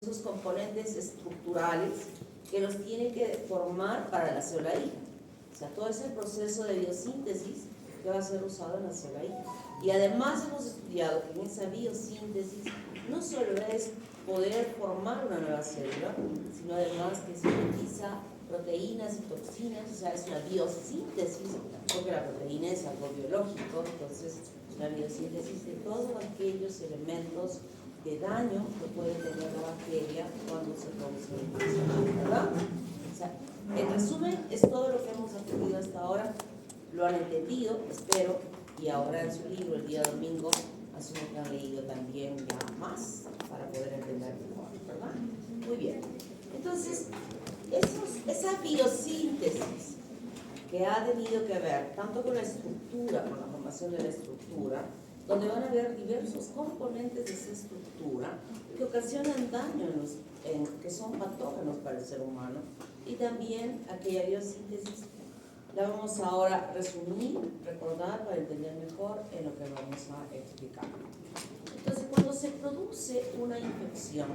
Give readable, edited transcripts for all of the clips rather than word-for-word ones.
esos componentes estructurales que los tiene que formar para la célula hija. O sea, todo ese proceso de biosíntesis que va a ser usado en la célula hija. Y además hemos estudiado que en esa biosíntesis no solo es poder formar una nueva célula, sino además que se utiliza proteínas y toxinas, o sea, es una biosíntesis, porque la proteína es algo biológico, entonces la biosíntesis de todos aquellos elementos de daño que puede tener la bacteria cuando se produce la infección, ¿verdad? O sea, en resumen, es todo lo que hemos aprendido hasta ahora, lo han entendido, espero, y ahora en su libro, el día domingo, asumo que han leído también ya más para poder entender mejor, ¿verdad? Muy bien. Entonces, esa biosíntesis que ha tenido que ver tanto con la estructura, con la formación de la estructura, donde van a haber diversos componentes de esa estructura que ocasionan daño que son patógenos para el ser humano, y también aquella biosíntesis la vamos ahora a resumir, recordar para entender mejor en lo que vamos a explicar. Entonces, cuando se produce una infección,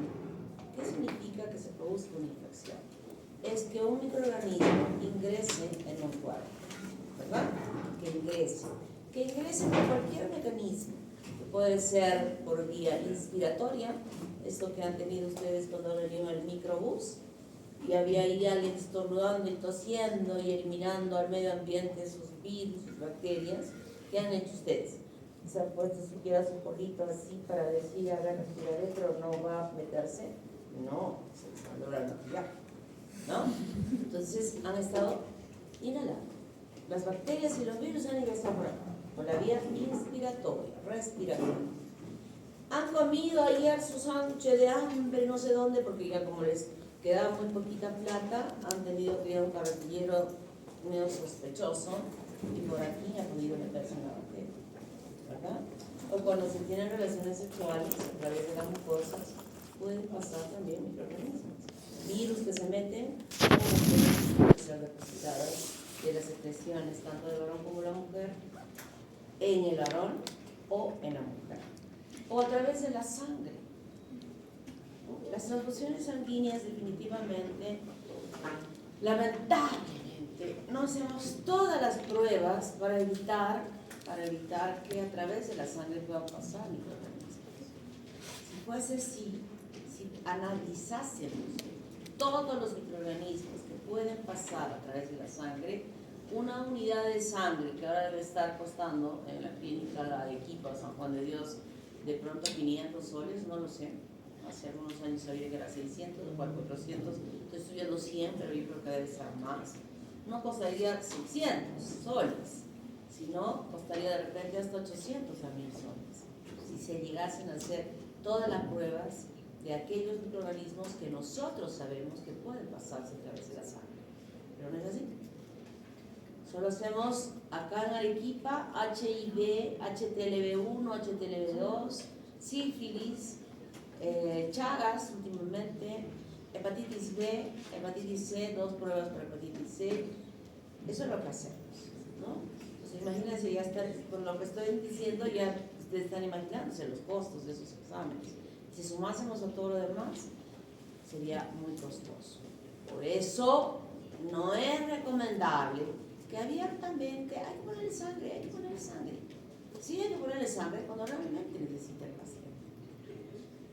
¿qué significa que se produzca una infección? Es que un microorganismo ingrese en un cuerpo, ¿verdad? Que ingrese por cualquier mecanismo, que puede ser por vía inspiratoria, esto que han tenido ustedes cuando venían el microbús, y había ahí alguien estornudando y tosiendo y eliminando al medio ambiente sus virus, sus bacterias. ¿Qué han hecho ustedes? ¿Se han puesto siquiera su polito así para decir, a ver, respiraré, pero no va a meterse? No, se les va a lograr maquillar, ¿no? Entonces han estado inhalando. Las bacterias y los virus han ingresado por la vía inspiratoria, respiratoria. Han comido ayer su sándwich de hambre, no sé dónde, porque ya como les quedaba muy poquita plata, han tenido que ir a un carretillero medio sospechoso y por aquí ha podido meterse en la bacteria, ¿verdad? O cuando se tienen relaciones sexuales a través de las mucosas, pueden pasar también microorganismos. Virus que se meten, o pueden ser depositadas de las secreciones tanto del varón como la mujer, en el varón o en la mujer, o a través de la sangre. Las transfusiones sanguíneas definitivamente, lamentablemente, no hacemos todas las pruebas para evitar que a través de la sangre puedan pasar microorganismos. Si fuese así, si analizásemos todos los microorganismos que pueden pasar a través de la sangre, una unidad de sangre que ahora debe estar costando en la clínica de Arequipa, San Juan de Dios, de pronto 500 soles, no lo sé. Hace algunos años sabía que era 600, después 400, estoy estudiando 100, pero yo creo que debe ser más. No costaría 600 soles, sino costaría de repente hasta 800 a 1000 soles, si se llegasen a hacer todas las pruebas de aquellos microorganismos que nosotros sabemos que pueden pasarse a través de la sangre. Pero no es así. Solo hacemos acá en Arequipa HIV, HTLV1, HTLV2, sífilis, Chagas últimamente, hepatitis B, hepatitis C, 2 pruebas para hepatitis C. Eso es lo que hacemos, ¿no? Entonces imagínense, ya está, con lo que estoy diciendo ya ustedes están imaginándose los costos de esos exámenes. Si sumásemos a todo lo demás, sería muy costoso. Por eso no es recomendable que abiertamente hay que ponerle sangre, hay que ponerle sangre. Sí hay que ponerle sangre cuando realmente necesita el paciente.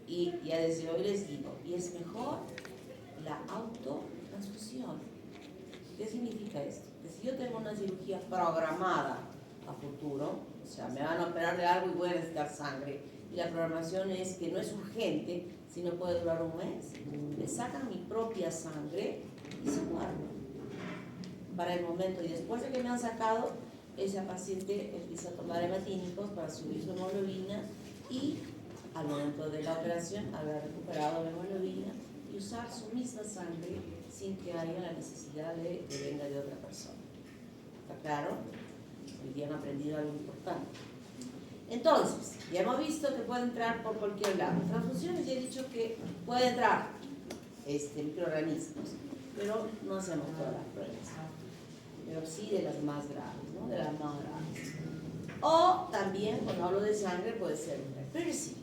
Y ya desde hoy les digo, y es mejor la autotransfusión. ¿Qué significa esto? Que si yo tengo una cirugía programada a futuro, o sea, me van a operar de algo y voy a necesitar sangre, y la programación es que no es urgente, sino puede durar un mes, me sacan mi propia sangre y se guarda para el momento. Y después de que me han sacado, esa paciente empieza a tomar hematínicos para subir su hemoglobina y al momento de la operación haber recuperado la hemoglobina y usar su misma sangre sin que haya la necesidad de que venga de otra persona. ¿Está claro? Hoy día han aprendido algo importante. Entonces, ya hemos visto que puede entrar por cualquier lado. Transfusiones, ya he dicho que puede entrar microorganismos, pero no hacemos todas las pruebas, pero sí de las más graves, ¿no? De las más graves. O también, cuando hablo de sangre, puede ser un herpes.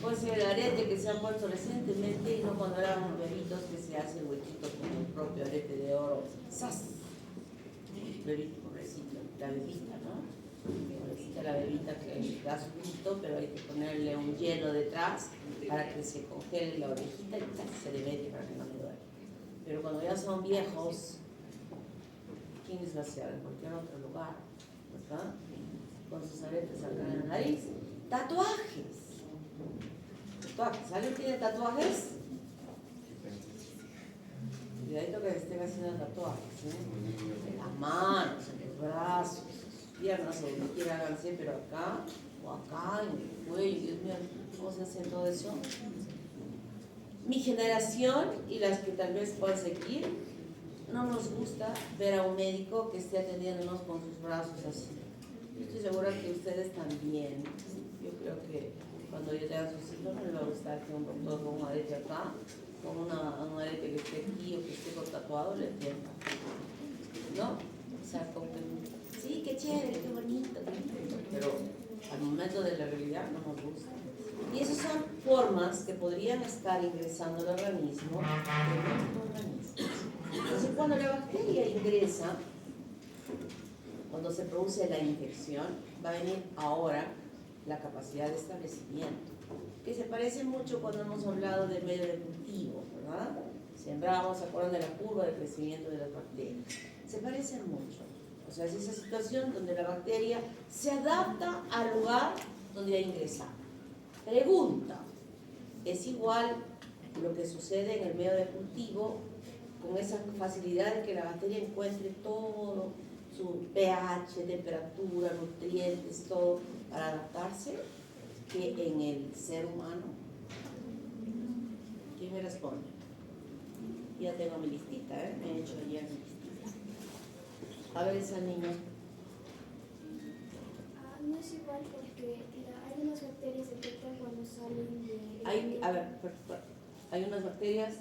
Puede ser el arete que se ha puesto recientemente y no cuando éramos bebitos que se hace el huequito con el propio arete de oro. ¡Sas! Bebito, pobrecito, la bebita, ¿no? Pobrecita la bebita que da su grito, pero hay que ponerle un hielo detrás para que se congele la orejita y se le mete para que no le duele. Pero cuando ya son viejos, ¿quién les va a hacer? En cualquier otro lugar, ¿verdad? Con sus aretes acá en la nariz. Tatuajes. ¿Alguien tiene tatuajes? Cuidadito que estén haciendo tatuajes, ¿eh? En las manos, en los brazos, en sus piernas, o donde quiera háganse, pero acá, o acá, en el cuello. Dios mío, ¿cómo se hace todo eso? Mi generación y las que tal vez puedan seguir, no nos gusta ver a un médico que esté atendiéndonos con sus brazos así. Yo estoy segura que ustedes también. Yo creo que cuando yo tenga sus hijos no les va a gustar que un doctor con un arete acá, con un arete que esté aquí o que esté con tatuado, le entienda. ¿No? O sea, como que, sí, qué chévere, qué bonito, pero al momento de la realidad no nos gusta. Y esas son formas que podrían estar ingresando al organismo de nuestro organismo. Entonces, cuando la bacteria ingresa, cuando se produce la infección, va a venir ahora la capacidad de establecimiento, que se parece mucho cuando hemos hablado del medio de cultivo, ¿verdad? Sembramos, ¿se acuerdan de la curva de crecimiento de las bacterias? Se parecen mucho. O sea, es esa situación donde la bacteria se adapta al lugar donde ha ingresado. Pregunta, ¿es igual lo que sucede en el medio de cultivo con esa facilidad de que la bacteria encuentre todo su pH, temperatura, nutrientes, todo para adaptarse, que en el ser humano? ¿Quién me responde? Ya tengo mi listita, ¿eh? Me he hecho ayer mi listita. A ver esa niña. No es igual porque hay unas bacterias que detectan cuando salen de... Hay unas bacterias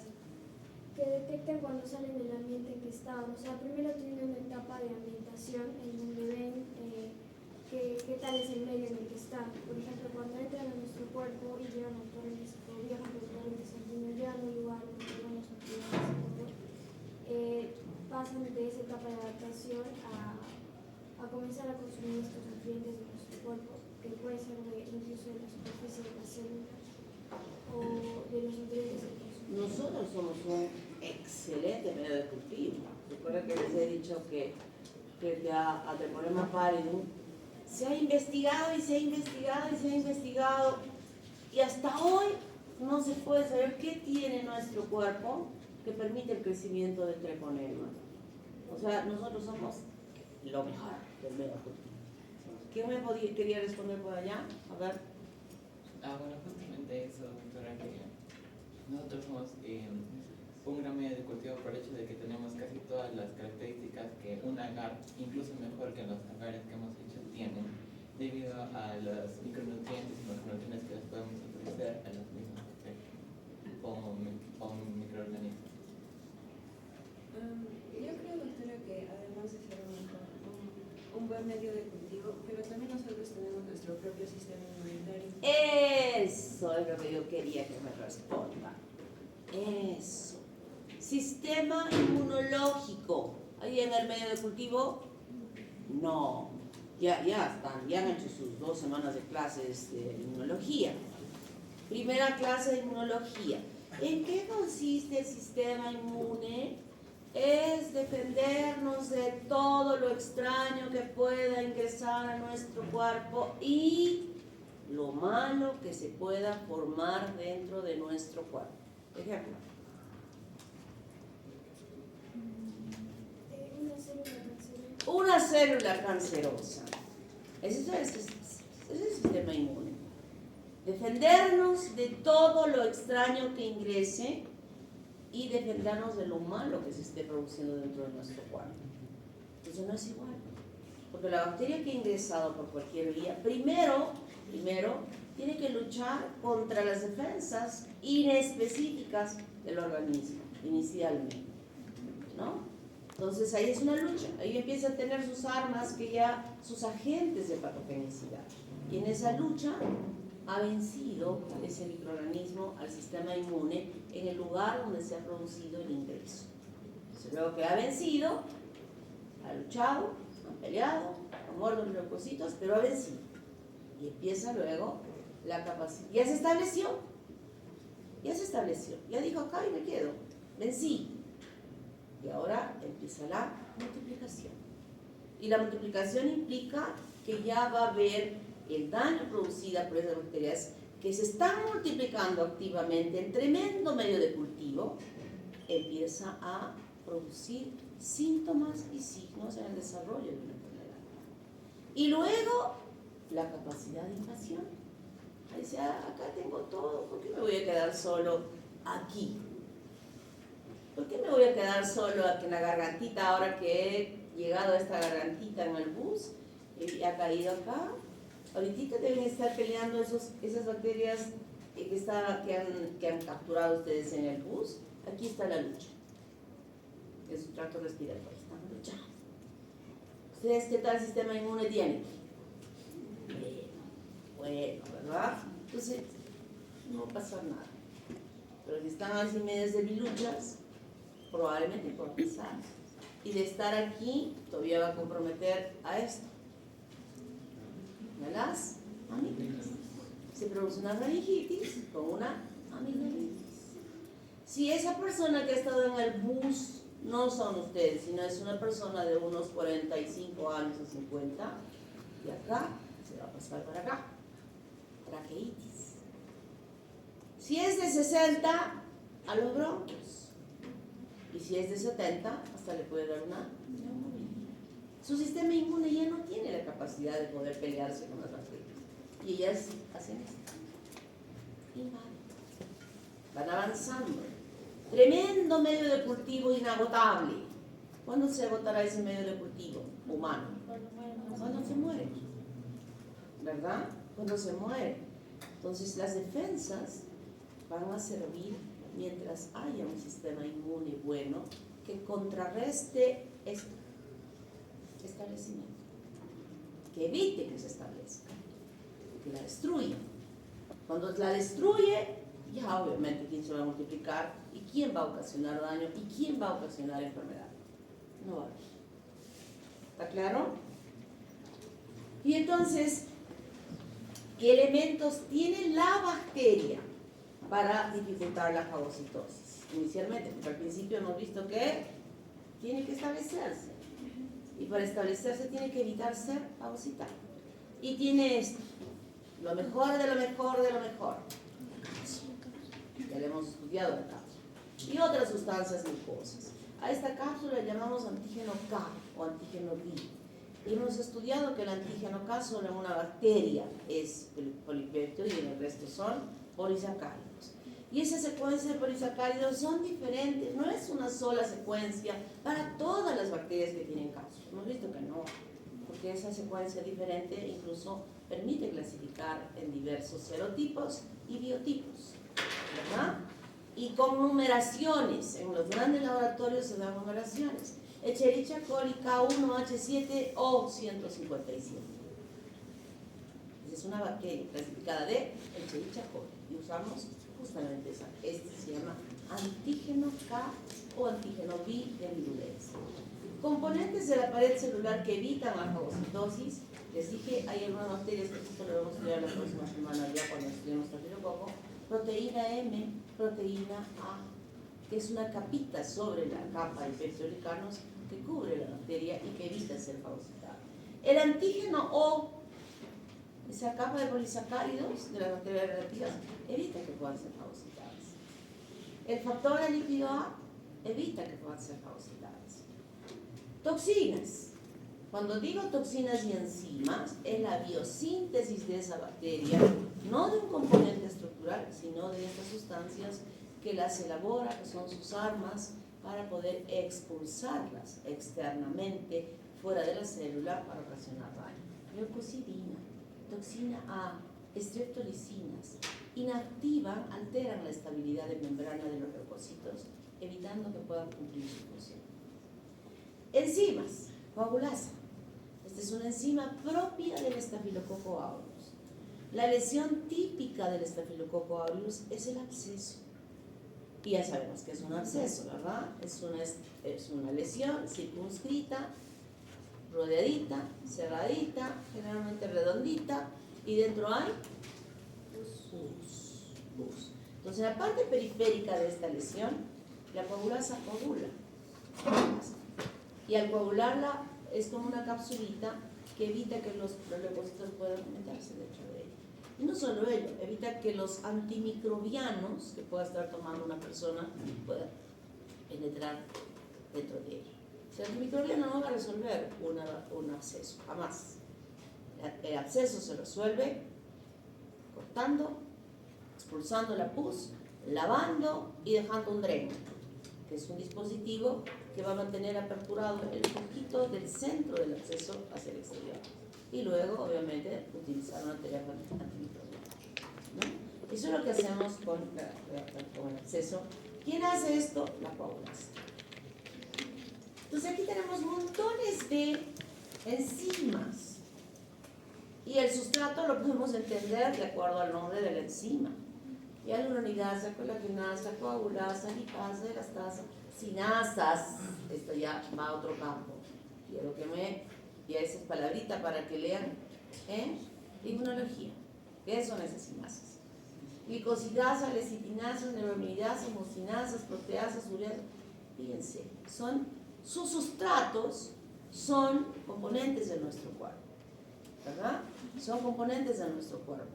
que detectan cuando salen del ambiente en que estaban. O sea, primero tienen una etapa de ambientación en donde ven qué tal es el medio en el que están. Por ejemplo, cuando entran a nuestro cuerpo y llegan a torrentes o viajan por torrentes sanguíneos, llegan a un lugar donde hay buenas nutrientes y todo, pasan de esa etapa de adaptación a comenzar a consumir estos nutrientes de nuestro cuerpo, que puede ser incluso de la superficie de las células o de los nutrientes que consumimos. Nosotros somos un excelente medio de cultivo. Recuerda que les he dicho que ya a Treponema pallidum se ha investigado y se ha investigado y se ha investigado y hasta hoy no se puede saber qué tiene nuestro cuerpo que permite el crecimiento del Treponema. O sea, nosotros somos lo mejor del medio de cultivo. ¿Quién me quería responder por allá? A ver. Bueno, justamente eso, doctora, que nosotros somos un gran medio de cultivo por el hecho de que tenemos casi todas las características que un agar, incluso mejor que los agares que hemos hecho, tienen, debido a los micronutrientes y macronutrientes que les podemos ofrecer a los mismos bacterias o microorganismos. Yo creo, doctora, que además de ser un buen medio de cultivo, pero también nosotros tenemos nuestro propio sistema inmunitario. Eso es lo que yo quería que me responda. Eso. Sistema inmunológico. ¿Ahí en el medio de cultivo? No. Ya han hecho sus 2 semanas de clases de inmunología. Primera clase de inmunología. ¿En qué consiste el sistema inmune? Es defendernos de todo lo extraño que pueda ingresar a nuestro cuerpo y lo malo que se pueda formar dentro de nuestro cuerpo. Ejemplo. Una célula cancerosa. Ese es el sistema inmune. Defendernos de todo lo extraño que ingrese y defendernos de lo malo que se esté produciendo dentro de nuestro cuerpo. Entonces no es igual. Porque la bacteria que ha ingresado por cualquier vía, primero tiene que luchar contra las defensas inespecíficas del organismo, inicialmente, ¿no? Entonces ahí es una lucha, ahí empieza a tener sus armas, sus agentes de patogenicidad. Y en esa lucha ha vencido ese microorganismo al sistema inmune en el lugar donde se ha producido el ingreso. Entonces, luego que ha vencido, ha luchado, ha peleado, ha muerto los leucocitos, pero ha vencido. Y empieza luego la capacidad. Ya se estableció, ya dijo acá y me quedo, vencí. Y ahora empieza la multiplicación. Y la multiplicación implica que ya va a haber el daño producido por esas bacterias que se están multiplicando activamente en tremendo medio de cultivo, empieza a producir síntomas y signos en el desarrollo de una enfermedad. Y luego, la capacidad de invasión. Dice, acá tengo todo, ¿por qué me voy a quedar solo aquí? ¿Por qué me voy a quedar solo aquí en la gargantita ahora que he llegado a esta gargantita en el bus y ha caído acá? Ahorita deben estar peleando esas bacterias que han capturado ustedes en el bus. Aquí está la lucha. Es un tracto respiratorio, están luchando. ¿Ustedes qué tal sistema inmune tienen? Bueno, ¿verdad? Entonces, no va a pasar nada. Pero si están así medias debiluchas, probablemente pueda pasar. Y de estar aquí, todavía va a comprometer a esto. Las amígdalas. Se produce una faringitis con una amigdalitis. Si esa persona que ha estado en el bus no son ustedes, sino es una persona de unos 45 años o 50, y acá se va a pasar para acá. Traqueitis. Si es de 60, a los bronquios. Y si es de 70, hasta le puede dar una neumonía. Su sistema inmune ya no tiene la capacidad de poder pelearse con las bacterias. Y ellas hacen esto. Van avanzando. Tremendo medio de cultivo inagotable. ¿Cuándo se agotará ese medio de cultivo humano? Cuando se muere. ¿Verdad? Cuando se muere. Entonces las defensas van a servir mientras haya un sistema inmune bueno que contrarreste este establecimiento, que evite que se establezca, que la destruya. Cuando la destruye, ya obviamente quién se va a multiplicar y quién va a ocasionar daño y quién va a ocasionar enfermedad. No va a haber. ¿Está claro? Y entonces, ¿qué elementos tiene la bacteria para dificultar la fagocitosis? Inicialmente, porque al principio hemos visto que tiene que establecerse. Y para establecerse tiene que evitar ser fagocitada. Y tiene esto, lo mejor de lo mejor de lo mejor. Ya lo hemos estudiado la cápsula. Y otras sustancias mucosas. A esta cápsula le llamamos antígeno K o antígeno B. Y hemos estudiado que el antígeno K solo en una bacteria es polipéptido y en el resto son polisacáridos. Y esa secuencia de polisacáridos son diferentes, no es una sola secuencia para todas las bacterias que tienen cápsula. Hemos visto que no, porque esa secuencia diferente incluso permite clasificar en diversos serotipos y biotipos, ¿verdad? Y con numeraciones, en los grandes laboratorios se dan numeraciones. Escherichia coli K1H7 o 157. Esa es una bacteria clasificada de Escherichia coli y usamos justamente esa. Este se llama antígeno K o antígeno B de virulencia. Componentes de la pared celular que evitan la fagocitosis. Les dije, hay algunas bacterias que esto lo vamos a estudiar la próxima semana ya cuando estudiemos estafilococo. Proteína M, proteína A, que es una capita sobre la capa de peptidoglucanos que cubre la bacteria y que evita ser fagocitada. El antígeno O, esa capa de polisacáridos de las bacterias relativas, evita que puedan ser fagocitadas. El factor lípido A evita que puedan ser fagocitadas. Toxinas. Cuando digo toxinas y enzimas, es la biosíntesis de esa bacteria, no de un componente estructural, sino de estas sustancias que las elabora, que son sus armas, para poder expulsarlas externamente fuera de la célula para ocasionar daño. Leucocidina, toxina A, estreptolicinas, inactivan, alteran la estabilidad de membrana de los leucocitos, evitando que puedan cumplir su función. Enzimas, coagulasa. Esta es una enzima propia del Staphylococcus aureus. La lesión típica del Staphylococcus aureus es el absceso. Y ya sabemos que es un absceso, ¿verdad? Es una lesión circunscrita, rodeadita, cerradita, generalmente redondita, y dentro hay pus. Entonces, en la parte periférica de esta lesión, la coagulasa coagula. Y al coagularla es como una capsulita que evita que los leucocitos puedan meterse dentro de ella. Y no solo ello, evita que los antimicrobianos que pueda estar tomando una persona puedan penetrar dentro de ella. O sea, el antimicrobiano no va a resolver un absceso, jamás. El absceso se resuelve cortando, expulsando la pus, lavando y dejando un dreno, que es un dispositivo que va a mantener aperturado el poquito del centro del absceso hacia el exterior. Y luego, obviamente, utilizar una terapia antimicrobiana, ¿no? Eso es lo que hacemos con el absceso. ¿Quién hace esto? La coagulasa. Entonces aquí tenemos montones de enzimas. Y el sustrato lo podemos entender de acuerdo al nombre de la enzima. Hialuronidasa, colagenasa, coagulasa, lipasa, elastasa, sinasas. Esto ya va a otro campo. Quiero que ya esa es palabrita para que lean en inmunología. ¿Qué son esas sinasas? Glicosidasa, lecitinasa, neuraminidasa, mucinasas, proteasas, ureasas. Fíjense, sus sustratos son componentes de nuestro cuerpo, ¿verdad? Son componentes de nuestro cuerpo.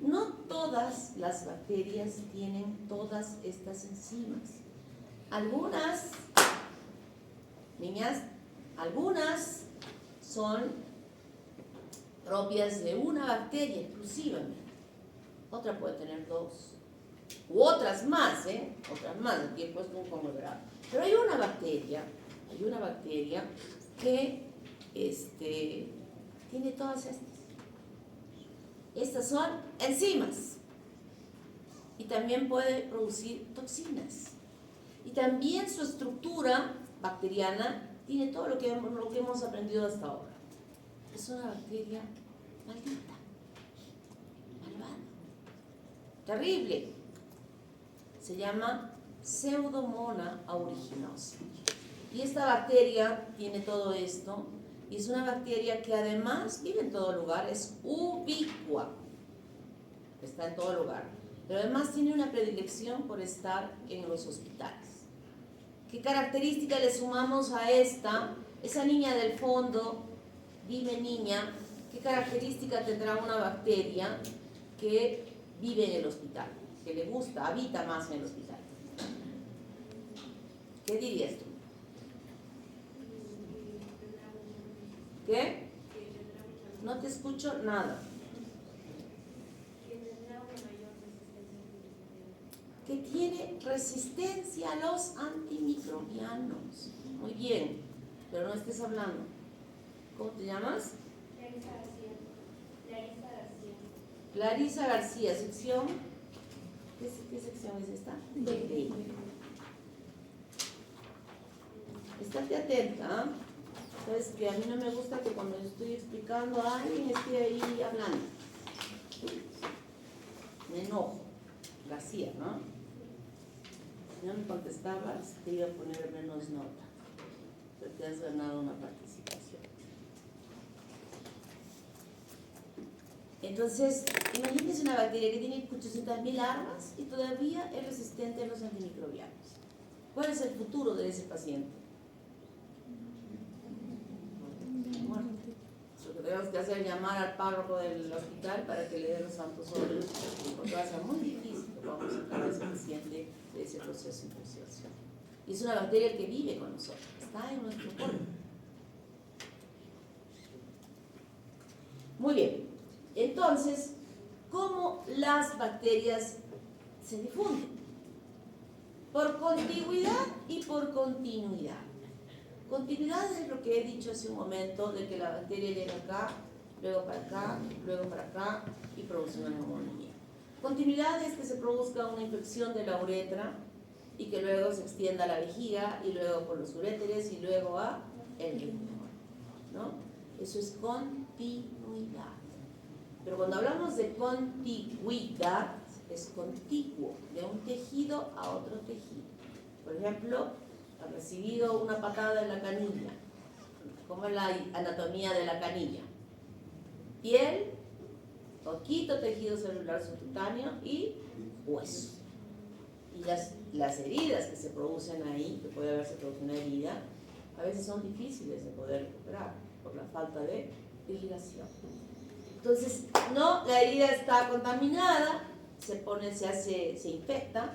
No todas las bacterias tienen todas estas enzimas. Algunas, niñas, algunas son propias de una bacteria exclusivamente. Otra puede tener dos. U otras más, Otras más, aquí he puesto un conglomerado. Pero hay una bacteria que tiene todas estas. Estas son enzimas. Y también puede producir toxinas. Y también su estructura bacteriana tiene todo lo que hemos aprendido hasta ahora. Es una bacteria maldita, malvada, terrible. Se llama Pseudomonas aeruginosa. Y esta bacteria tiene todo esto. Y es una bacteria que además vive en todo lugar, es ubicua. Está en todo lugar. Pero además tiene una predilección por estar en los hospitales. ¿Qué característica le sumamos a esta? Esa niña del fondo, dime niña, ¿qué característica tendrá una bacteria que vive en el hospital? Que le gusta, habita más en el hospital. ¿Qué dirías tú? ¿Qué? No te escucho nada. Que tiene resistencia a los antimicrobianos. Muy bien, pero no estés hablando. ¿Cómo te llamas? Clarisa García, sección. ¿Qué sección es esta? B. Estate atenta, ¿eh? Sabes que a mí no me gusta que cuando estoy explicando a alguien esté ahí hablando. Me enojo. García, ¿no? Si no me contestabas, te iba a poner menos nota. Pero te has ganado una participación. Entonces, imagínense una bacteria que tiene 800.000 armas y todavía es resistente a los antimicrobianos. ¿Cuál es el futuro de ese paciente? Muerte. Lo que tenemos que hacer es llamar al párroco del hospital para que le dé los santos óleos, porque va a ser muy difícil que podamos sacar a ese paciente de ese proceso infeccioso. Y es una bacteria que vive con nosotros, está en nuestro cuerpo. Muy bien. Entonces, ¿cómo las bacterias se difunden? Por contigüidad y por continuidad. Continuidad es lo que he dicho hace un momento, de que la bacteria llega acá, luego para acá y produce una neumonía. Continuidad es que se produzca una infección de la uretra y que luego se extienda a la vejiga y luego por los uréteres y luego a el riñón, ¿no? Eso es continuidad. Pero cuando hablamos de contigüidad, es contiguo, de un tejido a otro tejido. Por ejemplo, ha recibido una patada en la canilla. ¿Cómo es la anatomía de la canilla? Piel, poquito tejido celular subcutáneo y hueso. Y las heridas que se producen ahí, que puede haberse producido una herida, a veces son difíciles de poder recuperar por la falta de irrigación. Entonces, no, la herida está contaminada, se infecta,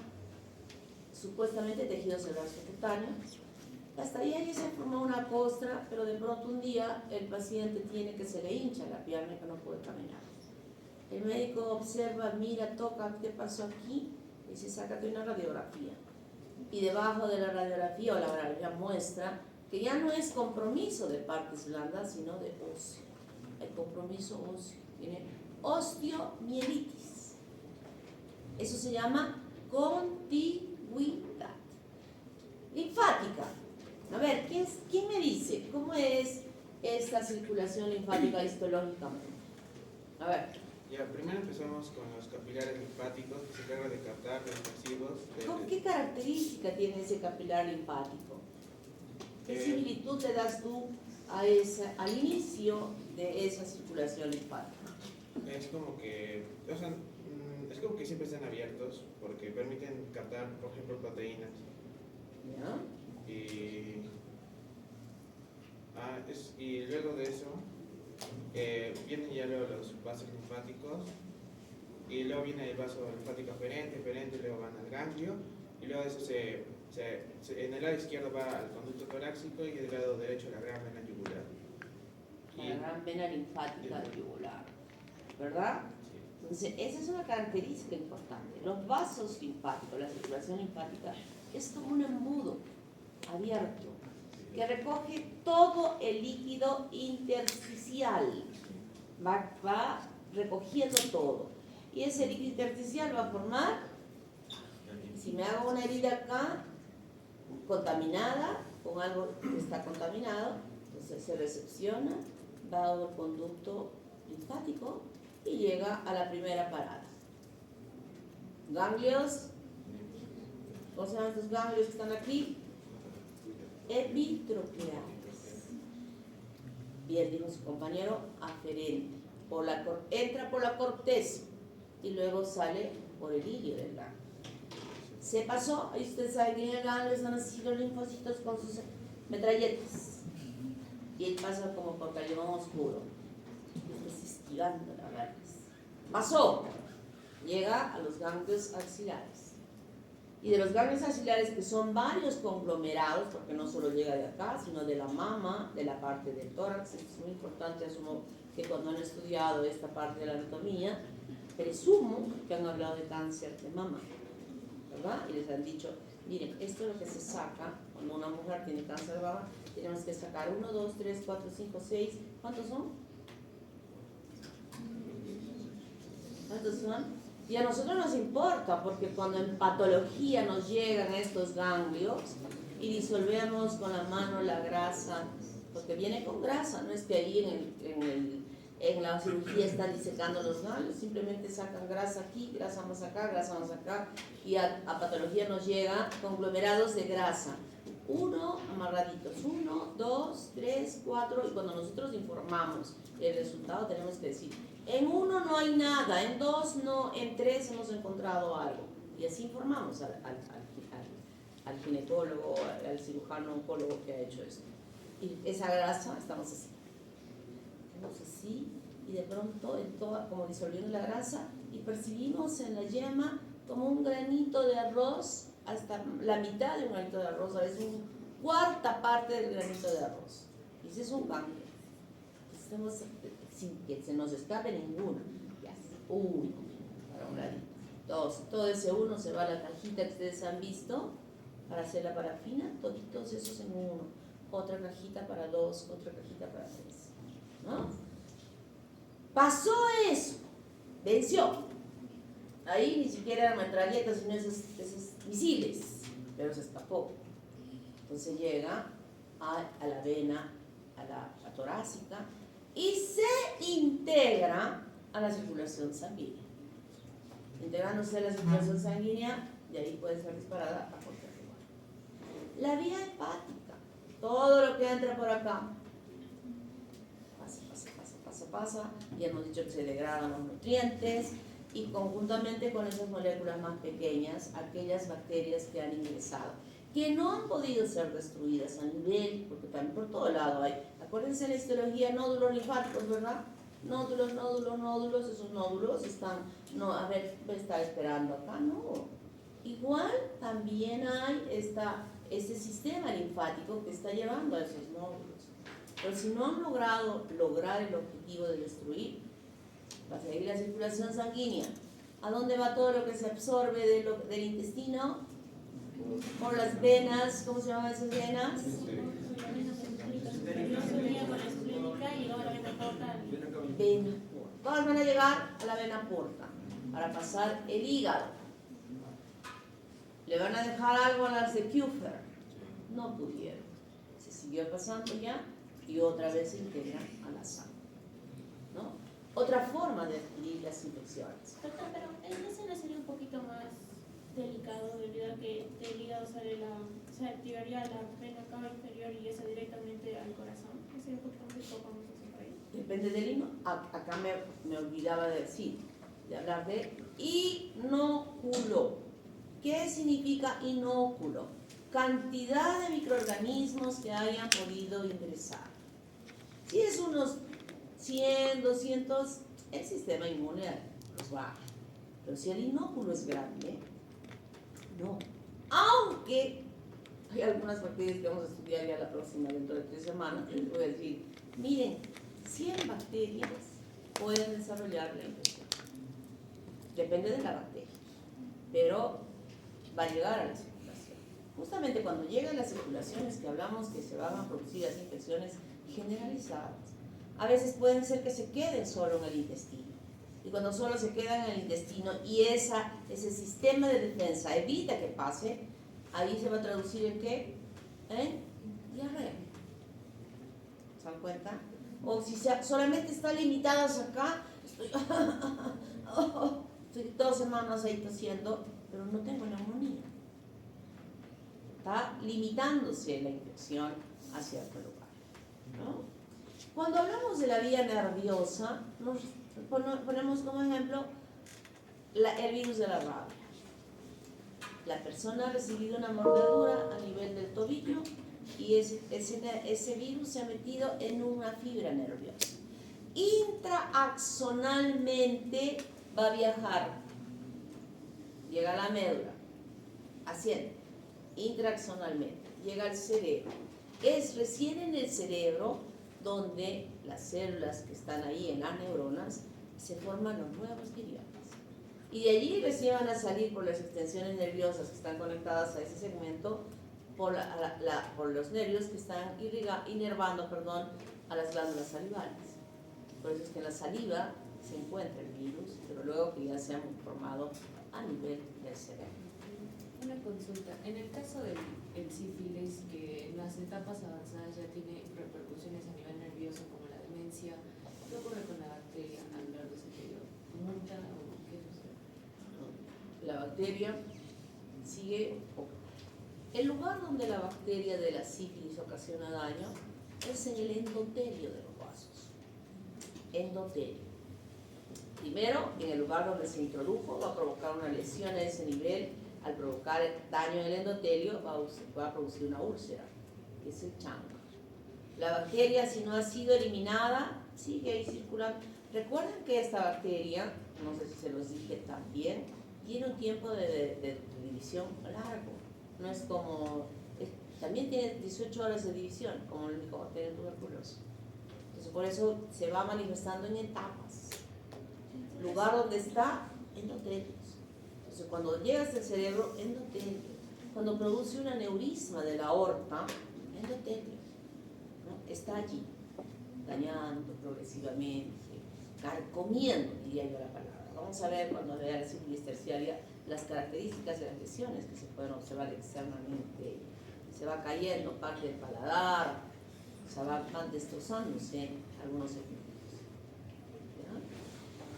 supuestamente tejido celular subcutáneo. Hasta ahí se formó una costra, pero de pronto un día el paciente tiene que se le hincha la pierna y que no puede caminar. El médico observa, mira, toca, ¿qué pasó aquí? Y se saca una radiografía. Y debajo de la radiografía o la radiografía muestra que ya no es compromiso de partes blandas, sino de óseo. El compromiso óseo. Tiene osteomielitis. Eso se llama contigüidad. Linfática. A ver, ¿quién me dice cómo es esta circulación linfática histológicamente? A ver. Ya, primero empezamos con los capilares linfáticos que se encargan de captar los residuos. ¿Qué característica tiene ese capilar linfático? ¿Qué similitud le das tú al inicio de esa circulación linfática? Es como que, siempre están abiertos porque permiten captar, por ejemplo, proteínas. ¿Ya? Y luego de eso vienen ya luego los vasos linfáticos y luego viene el vaso linfático aferente, luego van al ganglio y luego de eso en el lado izquierdo va al conducto torácico y en el lado derecho la gran vena yugular. La gran vena linfática yugular, ¿verdad? Sí. Entonces, esa es una característica importante. Los vasos linfáticos, la circulación linfática, es como un embudo abierto que recoge todo el líquido intersticial, va recogiendo todo. Y ese líquido intersticial va a formar, si me hago una herida acá, contaminada, con algo que está contaminado, entonces se recepciona, va a un conducto linfático y llega a la primera parada. Ganglios, ¿cómo se llaman estos ganglios que están aquí? Epitroqueales. Bien, dijo su compañero, aferente. Entra por la corteza y luego sale por el hilio del ganglio. Se pasó, ahí usted sabe que en el ganglio están así los linfocitos con sus metralletas. Y él pasa como por callejón oscuro. Y está esquivando las balas. Pasó. Llega a los ganglios axilares. Y de los ganglios axilares, que son varios conglomerados, porque no solo llega de acá, sino de la mama, de la parte del tórax. Es muy importante, asumo que cuando han estudiado esta parte de la anatomía, presumo que han hablado de cáncer de mama, ¿verdad? Y les han dicho, miren, esto es lo que se saca cuando una mujer tiene cáncer de mama. Tenemos que sacar 1, 2, 3, 4, 5, 6. ¿Cuántos son? ¿Cuántos son? Y a nosotros nos importa, porque cuando en patología nos llegan estos ganglios y disolvemos con la mano la grasa, porque viene con grasa, no es que ahí en la cirugía están disecando los ganglios, simplemente sacan grasa aquí, grasa más acá, y a patología nos llega conglomerados de grasa. 1 amarraditos, 1, 2, 3, 4, y cuando nosotros informamos el resultado tenemos que decir, en 1 no hay nada, en 2 no, en 3 hemos encontrado algo, y así informamos al ginecólogo, al cirujano oncólogo que ha hecho esto. Y esa grasa, estamos así, y de pronto como disolviendo la grasa, y percibimos en la yema como un granito de arroz, hasta la mitad de un granito de arroz, a veces una cuarta parte del granito de arroz. Y ese es un ganglio. Estamos sin que se nos escape ninguna. Ya, 1 para un ladito, 2, todo ese 1 se va a la cajita que ustedes han visto para hacer la parafina, toditos esos en 1. Otra cajita para 2, otra cajita para 3. ¿No? Pasó eso, venció. Ahí ni siquiera eran metralletas, sino esos misiles, pero se escapó. Entonces llega a la vena, a la torácica, y se integra a la circulación sanguínea. Integrándose a la circulación sanguínea, de ahí puede ser disparada a cualquier lugar. La vía hepática, todo lo que entra por acá, pasa, y hemos dicho que se degradan los nutrientes, y conjuntamente con esas moléculas más pequeñas, aquellas bacterias que han ingresado, que no han podido ser destruidas a nivel, porque también por todo lado hay, acuérdense en la histología, nódulos linfáticos, ¿verdad? Nódulos, esos nódulos están, no, a ver, me está esperando acá, no. Igual también hay ese sistema linfático que está llevando a esos nódulos. Pero si no han logrado lograr el objetivo de destruir, va a seguir la circulación sanguínea. ¿A dónde va todo lo que se absorbe del intestino? Por las venas, ¿cómo se llaman esas venas? Vena. Todas van a llegar a la vena porta para pasar el hígado. ¿Le van a dejar algo a las de Kupfer? No pudieron. Se siguió pasando ya y otra vez se integran a la sangre, ¿no? Otra forma de adquirir las infecciones. Doctor, pero en ese sería un poquito más delicado debido a que del hígado se activaría la vena cava inferior y eso directamente al corazón. ¿Ese es un poquito más vamos a hacer por ahí? Depende del hino. Acá me olvidaba de decir, de hablar de inóculo. ¿Qué significa inóculo? Cantidad de microorganismos que hayan podido ingresar. Si es unos 100, 200, el sistema inmune los baja. Pero si el inóculo es grande, no. Aunque hay algunas bacterias que vamos a estudiar ya la próxima, dentro de 3 semanas, les voy a decir, miren, 100 bacterias pueden desarrollar la infección. Depende de la bacteria, pero va a llegar a la circulación. Justamente cuando llegan las circulaciones que hablamos que se van a producir las infecciones generalizadas, a veces pueden ser que se queden solo en el intestino. Y cuando solo se quedan en el intestino y ese sistema de defensa evita que pase, ahí se va a traducir en ¿qué? En diarrea. ¿Se dan cuenta? O si solamente está limitadas acá, estoy 2 semanas ahí tosiendo, pero no tengo neumonía. Está limitándose la infección hacia otro lugar, ¿no? Cuando hablamos de la vía nerviosa, nos ponemos como ejemplo el virus de la rabia. La persona ha recibido una mordedura a nivel del tobillo y ese virus se ha metido en una fibra nerviosa. Intraaxonalmente va a viajar, llega a la médula, asciende, intraaxonalmente, llega al cerebro. Es recién en el cerebro donde las células que están ahí en las neuronas se forman los nuevos ganglios. Y de allí recién van a salir por las extensiones nerviosas que están conectadas a ese segmento, por los nervios que están inervando a las glándulas salivales. Por eso es que en la saliva se encuentra el virus, pero luego que ya se han formado a nivel del cerebro. Una consulta. En el caso del sífilis, que en las etapas avanzadas ya tiene repercusiones a nivel nervioso como la demencia, ¿qué ocurre con la bacteria a lo largo de ese periodo? ¿Muta o qué sucede? La bacteria sigue. El lugar donde la bacteria de la sífilis ocasiona daño es en el endotelio de los vasos. Endotelio. Primero, en el lugar donde se introdujo, va a provocar una lesión a ese nivel. Al provocar daño en el endotelio, va a producir una úlcera, que es el chancro. La bacteria, si no ha sido eliminada, sigue ahí circulando. Recuerden que esta bacteria, no sé si se los dije también, tiene un tiempo de división largo. No es como, también tiene 18 horas de división, como el Mycobacterium tuberculosis. Entonces, por eso se va manifestando en etapas. Lugar donde está, endotelio. Entonces, cuando llega hasta el cerebro, endotelio. Cuando produce un aneurisma de la aorta, endotelio, ¿no? Está allí, dañando progresivamente, carcomiendo, diría yo la palabra. Vamos a ver cuando vea la sífilis terciaria las características de las lesiones que se pueden observar externamente. Se va cayendo parte del paladar, van destrozándose algunos segmentos.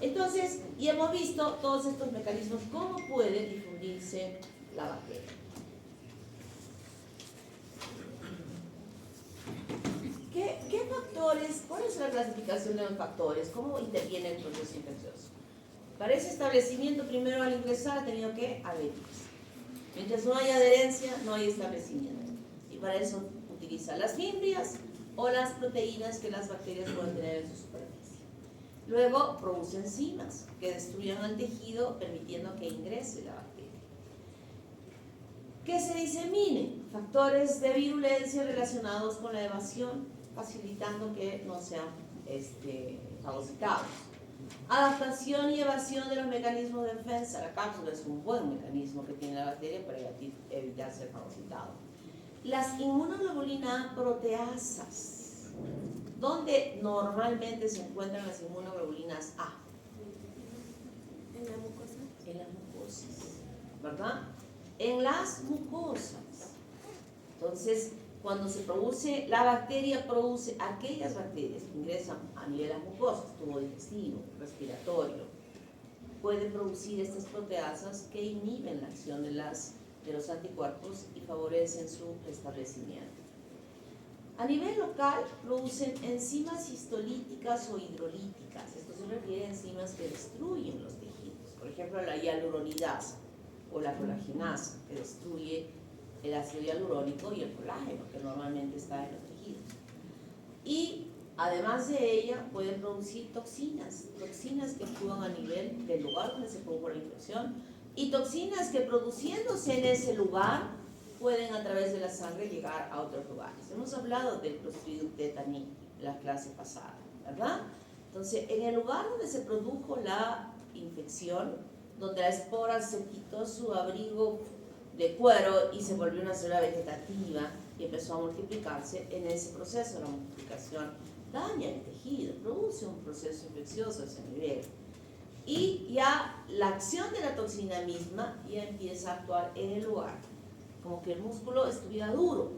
Entonces, y hemos visto todos estos mecanismos, cómo puede difundirse la bacteria. ¿Qué factores, cuál es la clasificación de los factores? ¿Cómo interviene el proceso infeccioso? Para ese establecimiento, primero al ingresar ha tenido que adherirse. Mientras no hay adherencia, no hay establecimiento. Y para eso utiliza las fimbrias o las proteínas que las bacterias pueden tener en su superficie. Luego produce enzimas que destruyen el tejido, permitiendo que ingrese la bacteria. Que se disemine factores de virulencia relacionados con la evasión, facilitando que no sean fagocitados. Adaptación y evasión de los mecanismos de defensa. La cápsula es un buen mecanismo que tiene la bacteria para evitar ser fagocitado. Las inmunoglobulina proteasas. ¿Dónde normalmente se encuentran las inmunoglobulinas A? En la mucosa. En las mucosas, ¿verdad? En las mucosas. Entonces, cuando se produce, la bacteria produce aquellas bacterias que ingresan a nivel de las mucosas, tubo digestivo, respiratorio, puede producir estas proteasas que inhiben la acción de los anticuerpos y favorecen su establecimiento. A nivel local, producen enzimas histolíticas o hidrolíticas. Esto se refiere a enzimas que destruyen los tejidos. Por ejemplo, la hialuronidasa o la colagenasa, que destruye el ácido hialurónico y el colágeno, que normalmente está en los tejidos. Y además de ella, pueden producir toxinas que actúan a nivel del lugar donde se produjo la infección, y toxinas que produciéndose en ese lugar pueden a través de la sangre llegar a otros lugares. Hemos hablado del Clostridium tetani en la clase pasada, ¿verdad? Entonces, en el lugar donde se produjo la infección, donde la espora se quitó su abrigo de cuero y se volvió una célula vegetativa y empezó a multiplicarse, en ese proceso la multiplicación daña el tejido, produce un proceso infeccioso a ese nivel. Y ya la acción de la toxina misma ya empieza a actuar en el lugar, como que el músculo estuviera duro,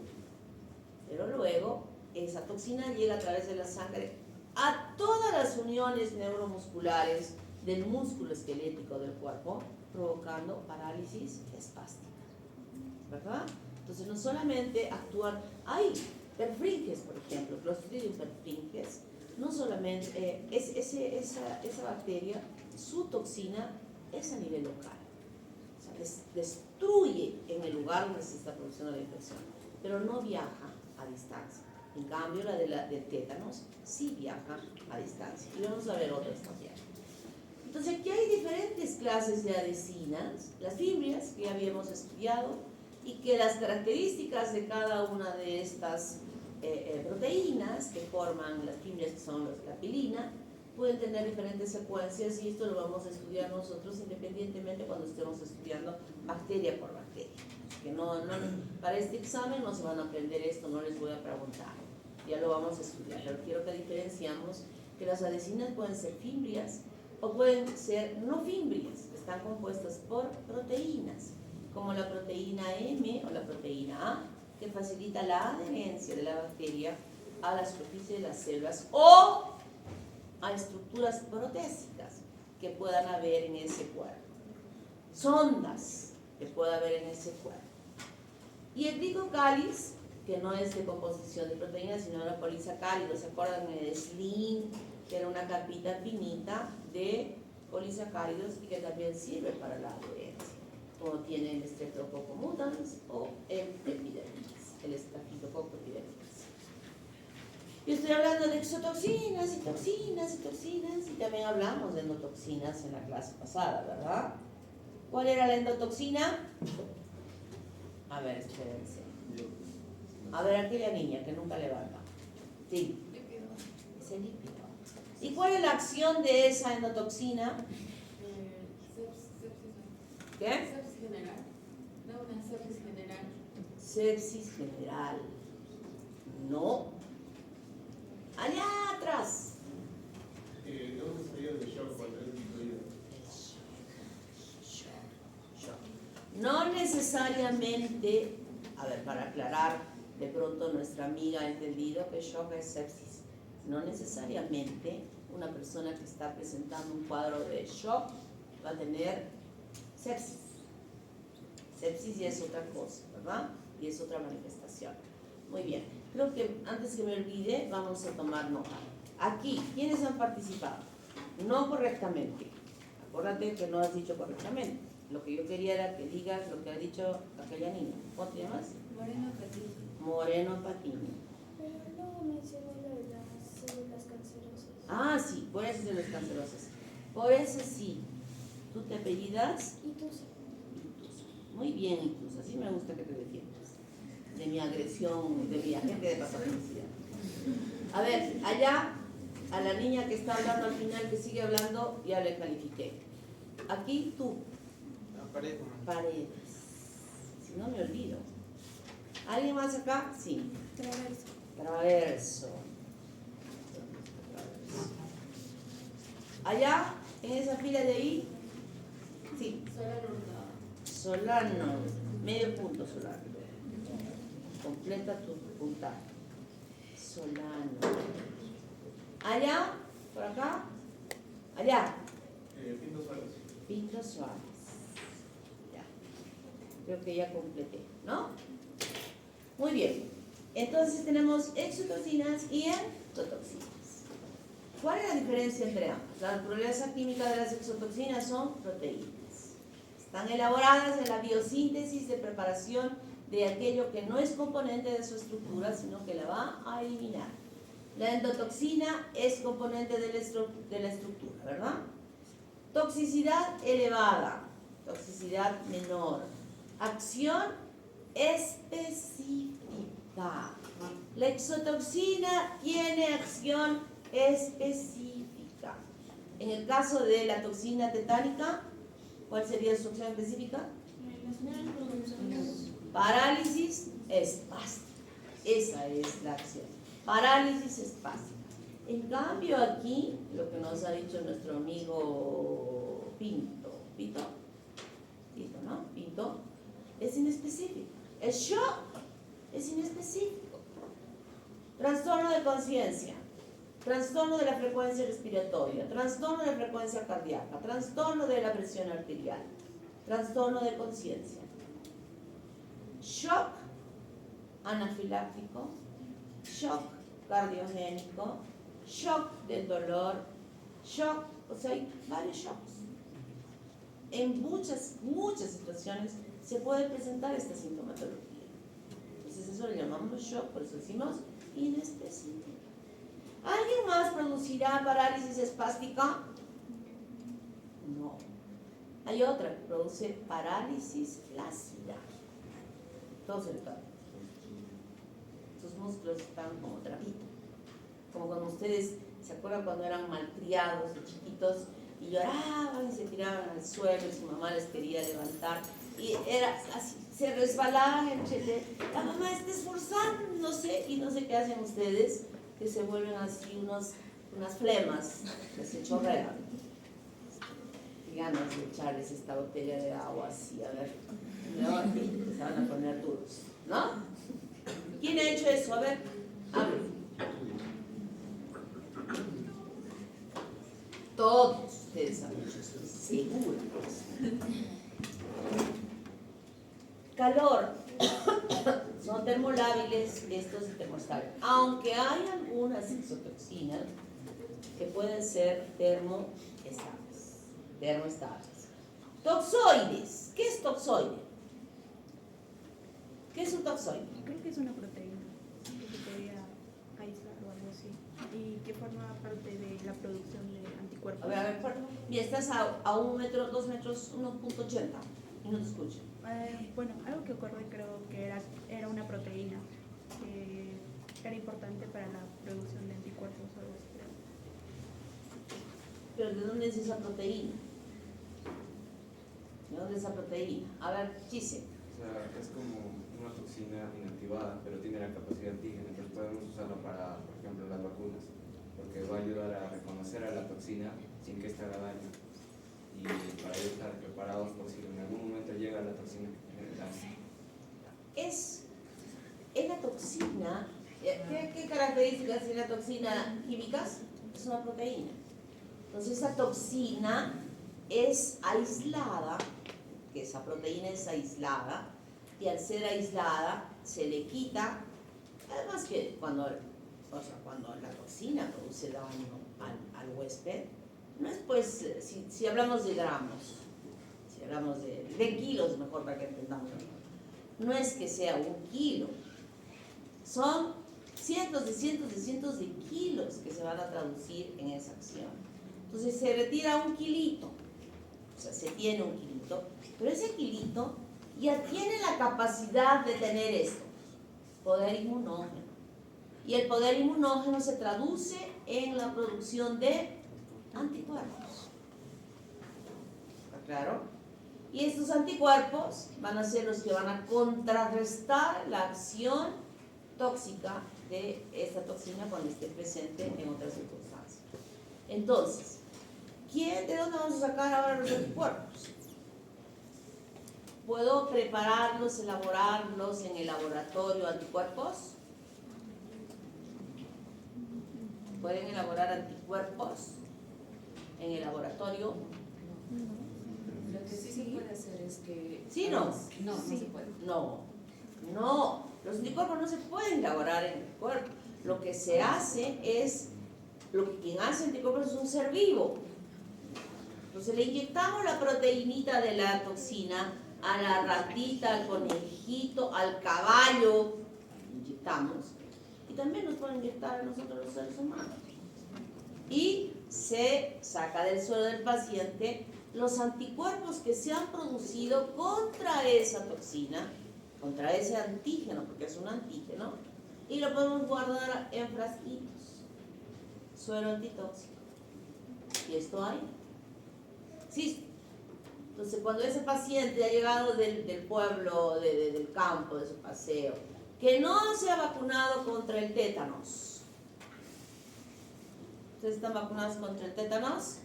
pero luego esa toxina llega a través de la sangre a todas las uniones neuromusculares del músculo esquelético del cuerpo, provocando parálisis espástica, ¿verdad? Entonces no solamente actúan, hay perfringes, por ejemplo, Clostridium perfringens, no solamente esa bacteria, su toxina es a nivel local, o sea, destruye en el lugar donde se está produciendo la infección, pero no viaja a distancia. En cambio, la del tétanos sí viaja a distancia, y vamos a ver otras también. Entonces, aquí hay diferentes clases de adhesinas, las fimbrias que ya habíamos estudiado, y que las características de cada una de estas proteínas que forman las fimbrias, que son la pilina, pueden tener diferentes secuencias, y esto lo vamos a estudiar nosotros independientemente cuando estemos estudiando bacteria por bacteria. Que para este examen no se van a aprender esto, no les voy a preguntar, ya lo vamos a estudiar, pero quiero que diferenciamos que las adhesinas pueden ser fimbrias o pueden ser no fimbrias, están compuestas por proteínas, como la proteína M o la proteína A, que facilita la adherencia de la bacteria a la superficie de las células o a estructuras protésicas que puedan haber en ese cuerpo, sondas que pueda haber en ese cuerpo. Y el glicocáliz, que no es de composición de proteínas, sino de polisacáridos. ¿Se acuerdan de SLIM, que era una capita finita de polisacáridos y que también sirve para la adherencia, como tiene el Streptococcus mutans o el epidermis, el Staphylococcus epidermis. Yo estoy hablando de exotoxinas y toxinas y toxinas, y también hablamos de endotoxinas en la clase pasada, ¿verdad? ¿Cuál era la endotoxina? A ver, espérense. A ver, aquella niña que nunca levanta. Sí. Es el lípido. ¿Y cuál es la acción de esa endotoxina? ¿Qué? Sepsis general. No, una sepsis general. Sepsis general. No. Allá atrás. ¿Dónde sería de shock cuando es incluido? No necesariamente, a ver, para aclarar, de pronto nuestra amiga ha entendido que shock es sepsis. No necesariamente una persona que está presentando un cuadro de shock va a tener sepsis. Sepsis ya es otra cosa, ¿verdad? Y es otra manifestación. Muy bien. Creo que antes que me olvide, vamos a tomar nota. Aquí, ¿quiénes han participado? No correctamente. Acuérdate que no has dicho correctamente. Lo que yo quería era que digas lo que ha dicho aquella niña. ¿Cómo te llamas? Moreno Patiño. Moreno Patiño. Pero luego mencionó lo de las células cancerosas. Ah, sí, por eso se los cancerosos. Por eso sí. ¿Tú te apellidas? Y tú sí. Ituza. Muy bien, Ituza. Así me gusta que te defiendas de mi agresión, de mi agente de patología. A ver, allá, a la niña que está hablando al final, que sigue hablando, ya le califiqué. Aquí tú, Paredes. Paredes. Si no me olvido. ¿Alguien más acá? Sí. Traverso. Traverso. Allá, en esa fila de ahí, sí. Solano. Medio punto, Solano. Completa tu puntaje. Solano. Allá, por acá. Allá. Pinto Suárez. Pinto Suárez. Ya. Creo que ya completé, ¿no? Muy bien. Entonces tenemos exotoxinas y endotoxinas. ¿Cuál es la diferencia entre ambas? La naturaleza química de las exotoxinas son proteínas. Están elaboradas en la biosíntesis de preparación de aquello que no es componente de su estructura, sino que la va a eliminar. La endotoxina es componente de la estructura, ¿verdad? Toxicidad elevada, toxicidad menor, acción específica. La exotoxina tiene acción específica. En el caso de la toxina tetánica, ¿cuál sería su acción específica? Parálisis espástica. Esa es la acción. Parálisis espástica. En cambio aquí, lo que nos ha dicho nuestro amigo Pinto, ¿no? Pinto, es inespecífico. El shock es inespecífico. Trastorno de conciencia, trastorno de la frecuencia respiratoria, trastorno de la frecuencia cardíaca, trastorno de la presión arterial, trastorno de conciencia. Shock anafiláctico, shock cardiogénico, shock del dolor, shock, o sea, hay varios shocks. En muchas situaciones se puede presentar esta sintomatología. Entonces eso le llamamos shock, por eso decimos inespecífico. ¿Alguien más producirá parálisis espástica? No. Hay otra que produce parálisis flácida. Todo se le cae. Sus músculos están como trapito. Como cuando ustedes se acuerdan cuando eran malcriados de chiquitos y lloraban y se tiraban al suelo y su mamá les quería levantar y era así, se resbalaban entre la mamá está esforzándose y no sé qué hacen ustedes, que se vuelven así unas flemas que se chorrean. Y ganas de echarles esta botella de agua así, a ver, ¿no? Y se van a poner duros, ¿no? ¿Quién ha hecho eso? A ver, hable. Todos ustedes han hecho eso, seguro. Calor. Son termolábiles estos termoestables. Aunque hay algunas exotoxinas que pueden ser termoestables. Toxoides. ¿Qué es toxoide? ¿Qué es un toxoide? Creo que es una proteína que se podría aislar o algo así y que forma parte de la producción de anticuerpos. A ver, mira, estás a 1 metro, 2 metros, 1.80 y no te escucho. Bueno, algo que ocurre creo que era una proteína que era importante para la producción de anticuerpos o algo así. ¿Pero de dónde es esa proteína? ¿De dónde es esa proteína? A ver, Chise. O sea, es como una toxina inactivada, pero tiene la capacidad antígena, entonces podemos usarla para, por ejemplo, las vacunas, porque va a ayudar a reconocer a la toxina sin que ésta haga daño y para ello estar preparados por si en algún momento llega la toxina que genere daño. Es la toxina, ¿qué características tiene la toxina químicas? Es una proteína. Entonces esa toxina es aislada, que esa proteína es aislada, y al ser aislada se le quita, además que cuando la toxina produce daño al huésped, no es pues, si hablamos de gramos, si hablamos de kilos, mejor para que entendamos, no es que sea 1 kilo, son cientos de kilos que se van a traducir en esa acción. Entonces se retira 1 kilito, o sea, se tiene 1 kilito, pero ese kilito ya tiene la capacidad de tener esto, poder inmunógeno. Y el poder inmunógeno se traduce en la producción de anticuerpos. ¿Está claro? Y estos anticuerpos van a ser los que van a contrarrestar la acción tóxica de esta toxina cuando esté presente en otras circunstancias. Entonces, ¿de dónde vamos a sacar ahora los anticuerpos? ¿Puedo prepararlos, elaborarlos en el laboratorio anticuerpos? ¿Pueden elaborar anticuerpos en el laboratorio? Lo que sí se puede hacer es que... ¿Sí no? No se puede. No. Los anticuerpos no se pueden elaborar en el cuerpo. Lo que se hace es, quien hace anticuerpos es un ser vivo. Entonces le inyectamos la proteinita de la toxina a la ratita, al conejito, al caballo, inyectamos. Y también nos pueden inyectar a nosotros los seres humanos. Y se saca del suelo del paciente los anticuerpos que se han producido contra esa toxina, contra ese antígeno, porque es un antígeno, y lo podemos guardar en frasquitos, suero antitóxico. Y esto hay. Sí. Entonces, cuando ese paciente ha llegado del pueblo, del campo, de su paseo, que no se ha vacunado contra el tétanos. ¿Ustedes están vacunados contra el tétanos?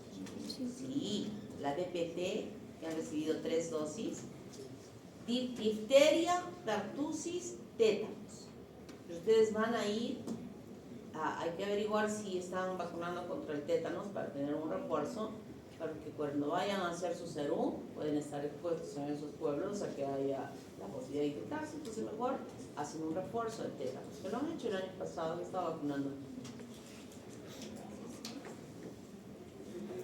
Sí. La DPT, que han recibido 3 dosis. Difteria, pertussis, tétanos. Pero ustedes van a ir, hay que averiguar si están vacunando contra el tétanos para tener un refuerzo, para que cuando vayan a hacer su serum pueden estar expuestos en esos pueblos a que haya la posibilidad de infectarse. Entonces mejor hacen un refuerzo de tétanos, que lo han hecho el año pasado, que estaba vacunando.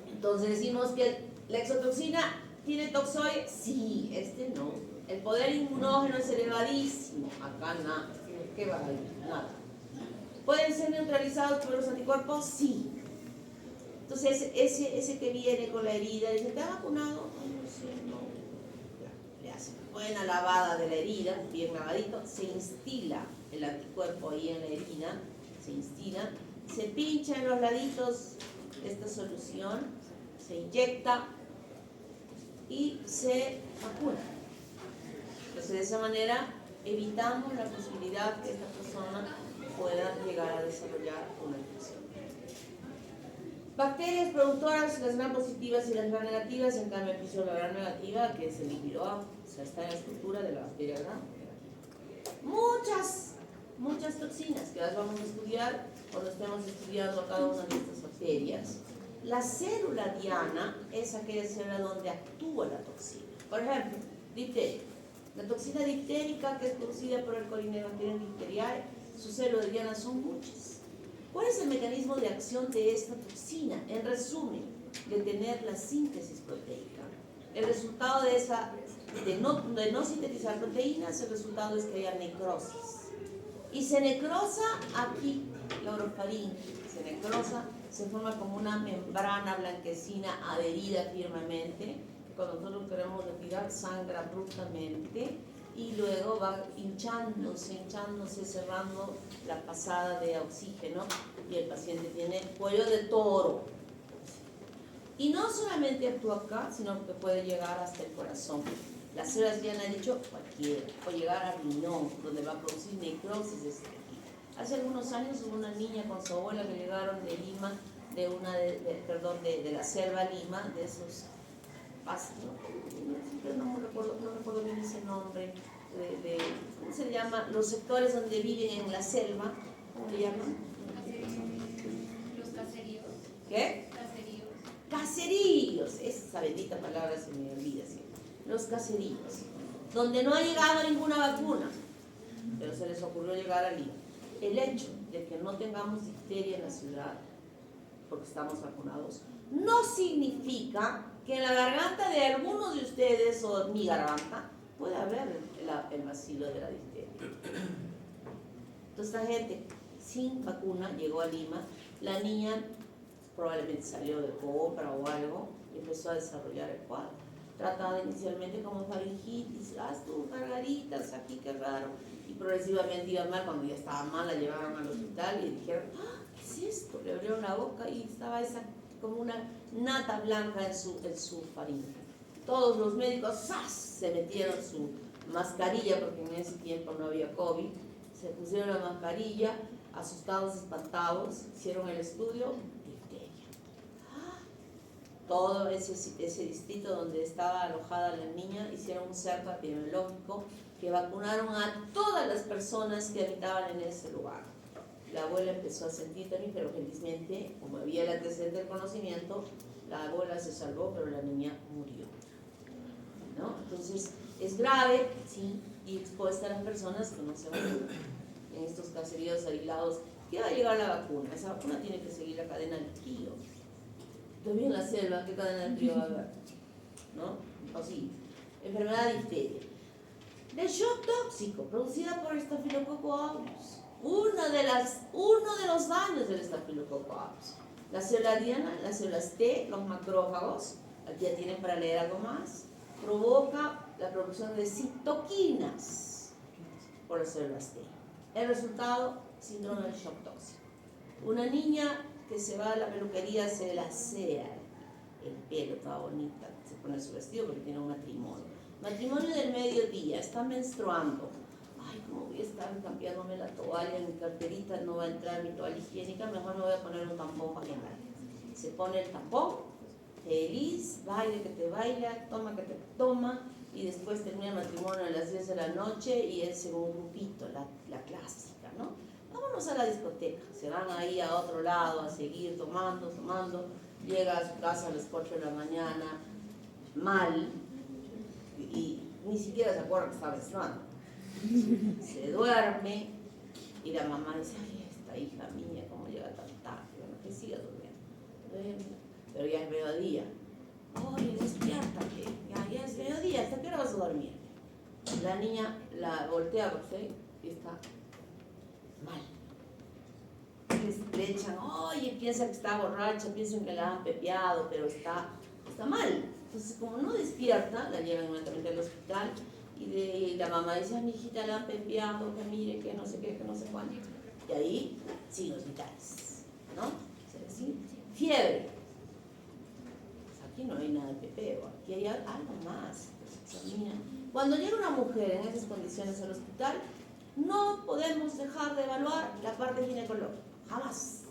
Entonces decimos que la exotoxina tiene toxoide, sí, no. El poder inmunógeno es elevadísimo, acá nada. ¿Qué va a haber? Nada. ¿Pueden ser neutralizados por los anticuerpos? Sí. Entonces ese que viene con la herida, dice, ¿te ha vacunado? No. Le hace buena lavada de la herida, bien lavadito, se instila el anticuerpo ahí en la herida, se pincha en los laditos esta solución, se inyecta y se vacuna. Entonces de esa manera evitamos la posibilidad que esta persona pueda llegar a desarrollar una infección. Bacterias productoras, las gram positivas y las gram negativas, en cambio aquí solo la gram negativa, que es el líquido A, o sea, está en la estructura de la bacteria gram. Muchas toxinas que las vamos a estudiar cuando estemos estudiando cada una de estas bacterias. La célula diana es aquella célula donde actúa la toxina. Por ejemplo, difteria. La toxina diftérica, que es producida por el Corynebacterium diphtheriae, sus células dianas son muchas. ¿Cuál es el mecanismo de acción de esta toxina? En resumen, detener la síntesis proteica. El resultado de no sintetizar proteínas, el resultado es que haya necrosis. Y se necrosa aquí, la orofaringe, se forma como una membrana blanquecina adherida firmemente. Cuando nosotros queremos retirar, sangra abruptamente y luego va hinchándose, cerrando la pasada de oxígeno y el paciente tiene cuello de toro. Y no solamente actúa acá, sino que puede llegar hasta el corazón. Las células ya han dicho cualquiera, puede llegar a riñón, donde va a producir necrosis de este tejido. Hace algunos años hubo una niña con su abuela que llegaron de Lima, de la selva Lima, de esos pastos, no recuerdo bien ese nombre, ¿cómo se llama? Los sectores donde viven en la selva, ¿cómo le llaman? Los caseríos. ¿Qué? caseríos, esa bendita palabra se me olvida siempre, los caseríos, donde no ha llegado ninguna vacuna, pero se les ocurrió llegar a Lima. El hecho de que no tengamos difteria en la ciudad, porque estamos vacunados, no significa que en la garganta de algunos de ustedes o mi garganta puede haber el bacilo de la difteria. Entonces esta gente sin vacuna llegó a Lima, la niña probablemente salió de compra o algo y empezó a desarrollar el cuadro. Tratada inicialmente como faringitis, tus gargaritas, aquí qué raro, y progresivamente iba mal. Cuando ya estaba mal la llevaron al hospital y dijeron, ¿qué es esto? Le abrieron la boca y estaba esa como una nata blanca en su faringe. Todos los médicos ¡zas!, se metieron su mascarilla, porque en ese tiempo no había COVID, se pusieron la mascarilla, asustados, espantados, hicieron el estudio, difteria. Todo ese distrito donde estaba alojada la niña, hicieron un cerco epidemiológico que vacunaron a todas las personas que habitaban en ese lugar. La abuela empezó a sentir también, pero felizmente, como había el antecedente del conocimiento, la abuela se salvó, pero la niña murió, ¿no? Entonces, es grave, sí, y expuesta a las personas que no se vacunan. En estos caseríos aislados, ¿qué va a llegar la vacuna? Esa vacuna tiene que seguir la cadena del frío. Todavía en la selva, ¿qué cadena del frío va a haber? ¿No? O sí, enfermedad difteria. De shock tóxico, producida por Staphylococcus aureus. Uno de los daños del Staphylococcus aureus. La célula diana, las células T, los macrófagos, aquí ya tienen para leer algo más, provoca la producción de citoquinas por las células T. El resultado, síndrome del shock tóxico. Una niña que se va a la peluquería se lasea el pelo, toda bonita, se pone su vestido porque tiene un matrimonio. Matrimonio del mediodía, está menstruando. Ay, ¿cómo voy a estar cambiándome la toalla? En mi carterita no va a entrar mi toalla higiénica, mejor me voy a poner un tampón para que me. Se pone el tampón, feliz, baile que te baila, toma que te toma, y después termina el matrimonio a las 10 de la noche y es en un grupito, la clásica, ¿no? Vámonos a la discoteca, se van ahí a otro lado a seguir tomando, llega a su casa a las 4 de la mañana, mal, y ni siquiera se acuerda que estaba menstruando. Se duerme y la mamá dice, ay, esta hija mía, ¿cómo llega tan tarde? Bueno, que siga durmiendo. Pero ya es mediodía. Oye, despiértate, ya es mediodía, ¿hasta qué hora vas a dormir? La niña la voltea por usted y está mal. Le echan, oye, piensa que está borracha, piensan que la han pepeado, pero está mal. Entonces, como no despierta, la llevan inmediatamente al hospital y la mamá dice, a mi hijita la han pepeado, que mire, que no sé qué, que no sé cuánto. Y ahí, signos vitales, ¿no? ¿Sí? Fiebre. Aquí no hay nada de pepeo, aquí hay algo más. Cuando llega una mujer en esas condiciones al hospital, no podemos dejar de evaluar la parte ginecológica, jamás.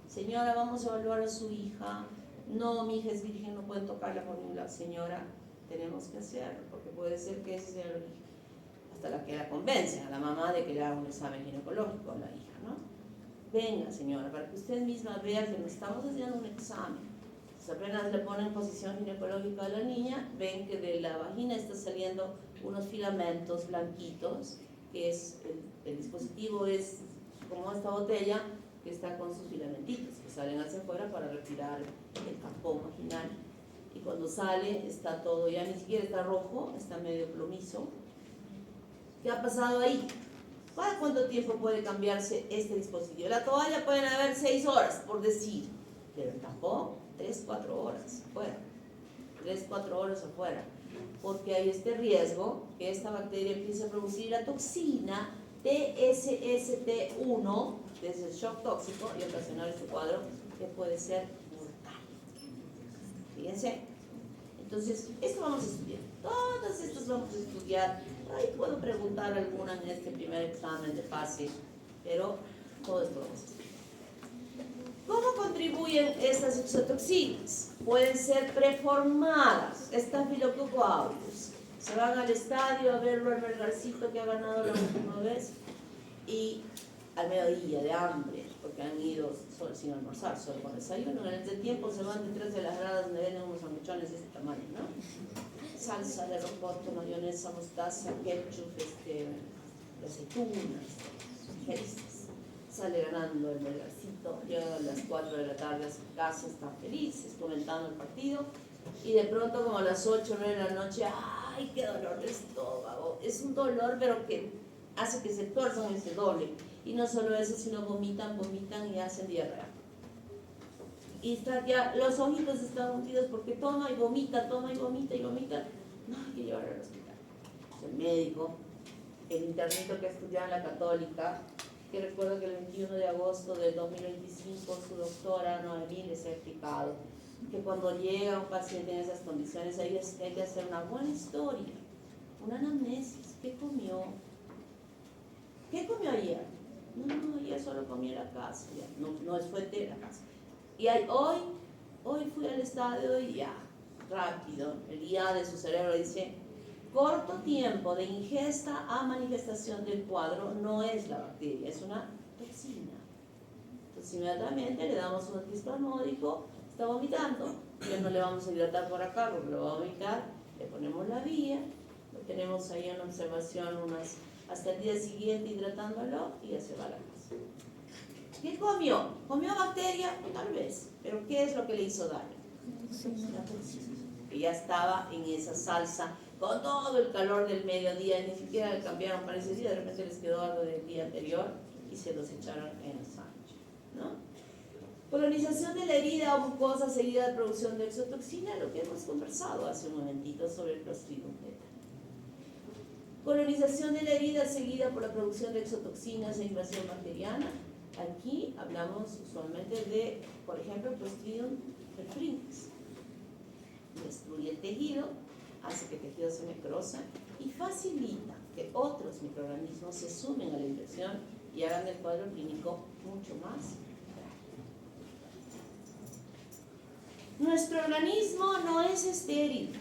Señora, vamos a evaluar a su hija. No, mi hija es virgen, no pueden tocarla por ningún lado. Señora, tenemos que hacerlo, porque puede ser que ese sea el origen. Hasta la que la convencen a la mamá de que le haga un examen ginecológico a la hija, ¿no? Venga, señora, para que usted misma vea que nos estamos haciendo un examen. Apenas le ponen posición ginecológica a la niña, ven que de la vagina está saliendo unos filamentos blanquitos, que es el dispositivo es como esta botella que está con sus filamentitos que salen hacia afuera para retirar el tampón vaginal, y cuando sale está todo, ya ni siquiera está rojo, está medio plomizo. ¿Qué ha pasado ahí? ¿Cada cuánto tiempo puede cambiarse este dispositivo? La toalla pueden haber 6 horas, por decir, pero el tampón 3-4 horas afuera, 3-4 horas afuera, porque hay este riesgo que esta bacteria empiece a producir la toxina TSST1 desde el shock tóxico y ocasionar este cuadro que puede ser mortal. Fíjense, entonces esto vamos a estudiar, todos estos vamos a estudiar. Ahí puedo preguntar alguna en este primer examen de pase, pero todo esto vamos a estudiar. ¿Cómo contribuyen estas exotoxinas? Pueden ser preformadas, Staphylococcus aureus. Se van al estadio a verlo al vergarcito que ha ganado la última vez y al mediodía de hambre, porque han ido solo sin almorzar, solo con desayuno. En el tiempo se van detrás de las gradas donde venden unos sanguchones de este tamaño, ¿no? Salsa de rocoto, mayonesa, mostaza, ketchup, aceitunas, felices. Sale ganando el Melgarcito, llega a las 4 de la tarde a su casa, están felices, comentando el partido, y de pronto como a las 8 o 9 de la noche, ¡ay, qué dolor de estómago! Es un dolor, pero que hace que se tuerzan ese doble. Y no solo eso, sino vomitan y hacen diarrea. Y está ya, los ojitos están hundidos porque toma y vomita. No, hay que llevarlo al hospital. El médico, el internito que estudiaba en la Católica, que recuerdo que el 21 de agosto del 2025 su doctora Noemí les ha explicado que cuando llega un paciente en esas condiciones hay que hacer una buena historia, una anamnesis. ¿Qué comió? ¿Qué comió ayer? No, ayer solo comí en la casa, ya. No es fuente de la casa. Y hoy fui al estadio y ya, rápido, el IA de su cerebro dice, corto tiempo de ingesta a manifestación del cuadro no es la bacteria, es una toxina. Entonces inmediatamente le damos un antihistamínico, está vomitando, ya no le vamos a hidratar por acá porque lo va a vomitar, le ponemos la vía, lo tenemos ahí en observación hasta el día siguiente hidratándolo y ya se va a la casa. ¿Qué comió? ¿Comió bacteria? Tal vez, pero ¿qué es lo que le hizo daño? La toxina. Que ya estaba en esa salsa con todo el calor del mediodía, ni siquiera le cambiaron para ese día, de repente les quedó algo del día anterior y se los echaron en el sándwich, ¿no? Colonización de la herida o mucosa seguida de producción de exotoxina, lo que hemos conversado hace un momentito sobre el Clostridium beta. Colonización de la herida seguida por la producción de exotoxinas e invasión bacteriana. Aquí hablamos usualmente de, por ejemplo, Clostridium perfringens. Destruye el tejido, hace que el tejido se necrosa y facilita que otros microorganismos se sumen a la infección y hagan el cuadro clínico mucho más grave. Nuestro organismo no es estéril.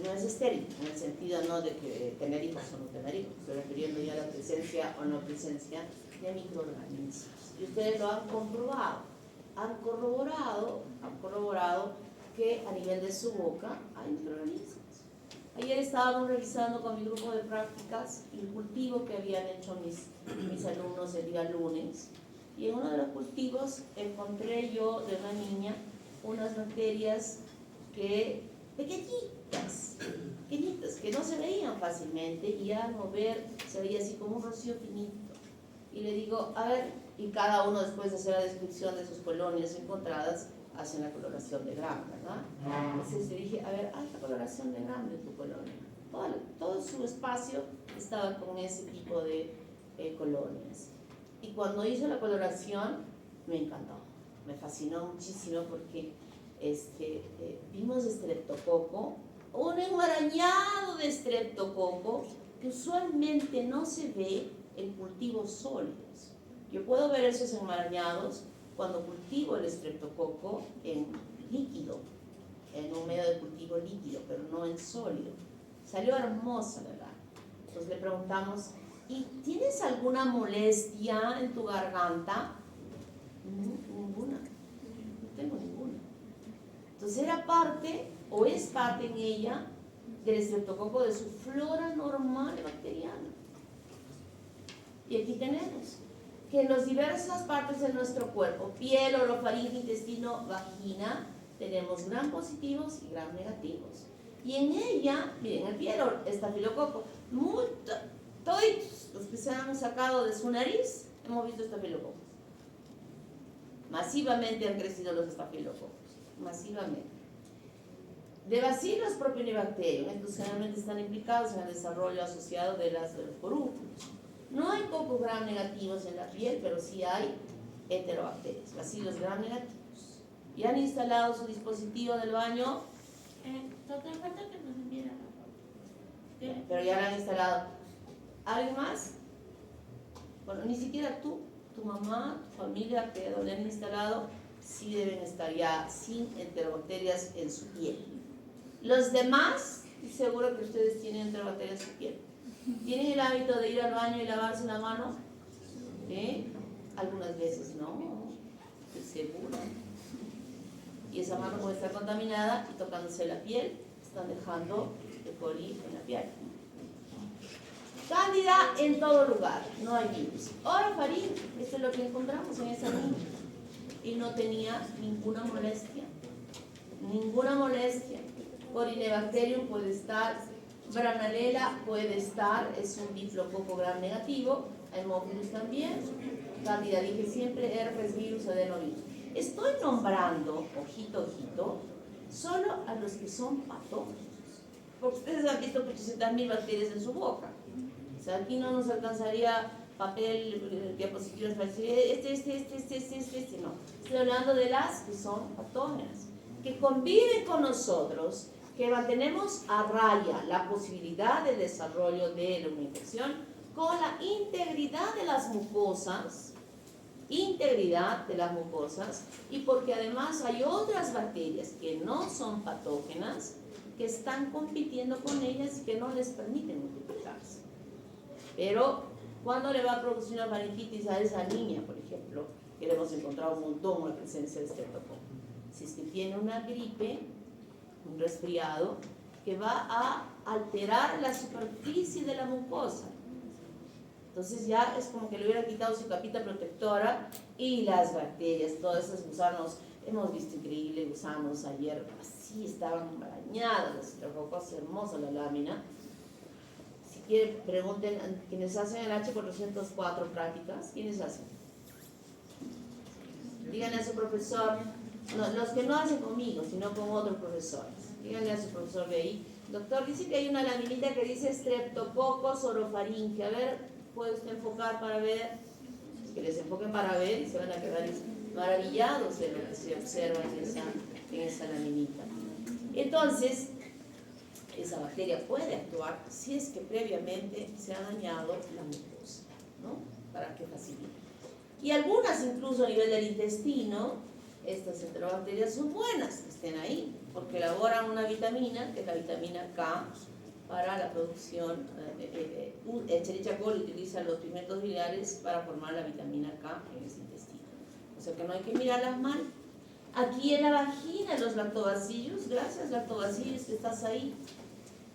No es estéril, en el sentido no de que tener hijos o no tener hijos, estoy refiriendo ya a la presencia o no presencia de microorganismos. Y ustedes lo han comprobado, han corroborado que a nivel de su boca hay microorganismos. Ayer estábamos revisando con mi grupo de prácticas el cultivo que habían hecho mis alumnos el día lunes, y en uno de los cultivos encontré yo de una niña unas bacterias pequeñitas, que no se veían fácilmente, y al mover se veía así como un rocío finito. Y le digo, a ver, y cada uno después de hacer la descripción de sus colonias encontradas, hacen la coloración de Gram, ¿verdad? Entonces le dije, a ver, haz la coloración de Gram de tu colonia. Todo su espacio estaba con ese tipo de colonias. Y cuando hizo la coloración, me encantó, me fascinó muchísimo porque vimos estreptococo, un enmarañado de estreptococo que usualmente no se ve en cultivos sólidos. Yo puedo ver esos enmarañados cuando cultivo el estreptococo en líquido, en un medio de cultivo líquido, pero no en sólido. Salió hermosa, ¿verdad? Entonces le preguntamos, ¿y tienes alguna molestia en tu garganta? Ninguna, no tengo ninguna. Entonces era parte, o es parte en ella, del estreptococo, de su flora normal bacteriana. Y aquí tenemos que en las diversas partes de nuestro cuerpo, piel, orofaringe, intestino, vagina, tenemos gram positivos y gram negativos. Y en ella, miren, el piel, estafilococo, todos los que se han sacado de su nariz, hemos visto estafilococos. Masivamente han crecido los estafilococos, masivamente. De bacilos propionibacterium, estos generalmente están implicados en el desarrollo asociado de los forúnculos. No hay pocos gram negativos en la piel, pero sí hay heterobacterias, bacilos gram negativos. ¿Y han instalado su dispositivo del baño? Total, falta que nos envíen la foto. Pero ya lo han instalado. ¿Alguien más? Bueno, ni siquiera tú, tu mamá, tu familia que lo han instalado, sí deben estar ya sin heterobacterias en su piel. Los demás, y seguro que ustedes tienen heterobacterias en su piel. ¿Tienen el hábito de ir al baño y lavarse la mano? Algunas veces no, estoy segura. Y esa mano puede estar contaminada y tocándose la piel, están dejando E. coli en la piel. Cándida en todo lugar, no hay virus. Orofaringe, esto es lo que encontramos en esa niña. Y no tenía ninguna molestia. Ninguna molestia. Corynebacterium puede estar, Branarella puede estar, es un diplococo gram negativo, Haemophilus también, Cándida dije siempre, herpes virus, adenovirus. Estoy nombrando, ojito, ojito, solo a los que son patógenos. Porque ustedes han visto 800.000 bacterias en su boca. O sea, aquí no nos alcanzaría papel, diapositivas para decir no. Estoy hablando de las que son patógenas, que conviven con nosotros, que mantenemos a raya la posibilidad de desarrollo de una infección con la integridad de las mucosas, y porque además hay otras bacterias que no son patógenas que están compitiendo con ellas y que no les permiten multiplicarse. Pero ¿cuándo le va a producir una faringitis a esa niña, por ejemplo, que le hemos encontrado un montón la presencia de estreptococo? Si es que tiene una gripe, un resfriado, que va a alterar la superficie de la mucosa. Entonces ya es como que le hubiera quitado su capita protectora y las bacterias, todos esos gusanos, hemos visto increíbles gusanos ayer, así estaban bañados, los estreptococos, hermosa la lámina. Si quieren, pregunten quienes hacen el H404 prácticas, ¿quiénes hacen? Díganle a su profesor, no, los que no hacen conmigo, sino con otros profesores. Díganle a su profesor de ahí, doctor, dice que hay una laminita que dice Streptococcus orofaringe. A ver, puede usted enfocar para ver, que les enfoquen para ver y se van a quedar maravillados de lo que se observa en esa laminita. Entonces, esa bacteria puede actuar si es que previamente se ha dañado la mucosa, ¿no? Para que facilite. Y algunas incluso a nivel del intestino, estas enterobacterias son buenas que estén ahí, porque elaboran una vitamina, que es la vitamina K, para la producción, Escherichia coli utiliza los pigmentos biliares para formar la vitamina K en ese intestino. O sea que no hay que mirarlas mal. Aquí en la vagina, los lactobacillus, gracias lactobacillus que estás ahí,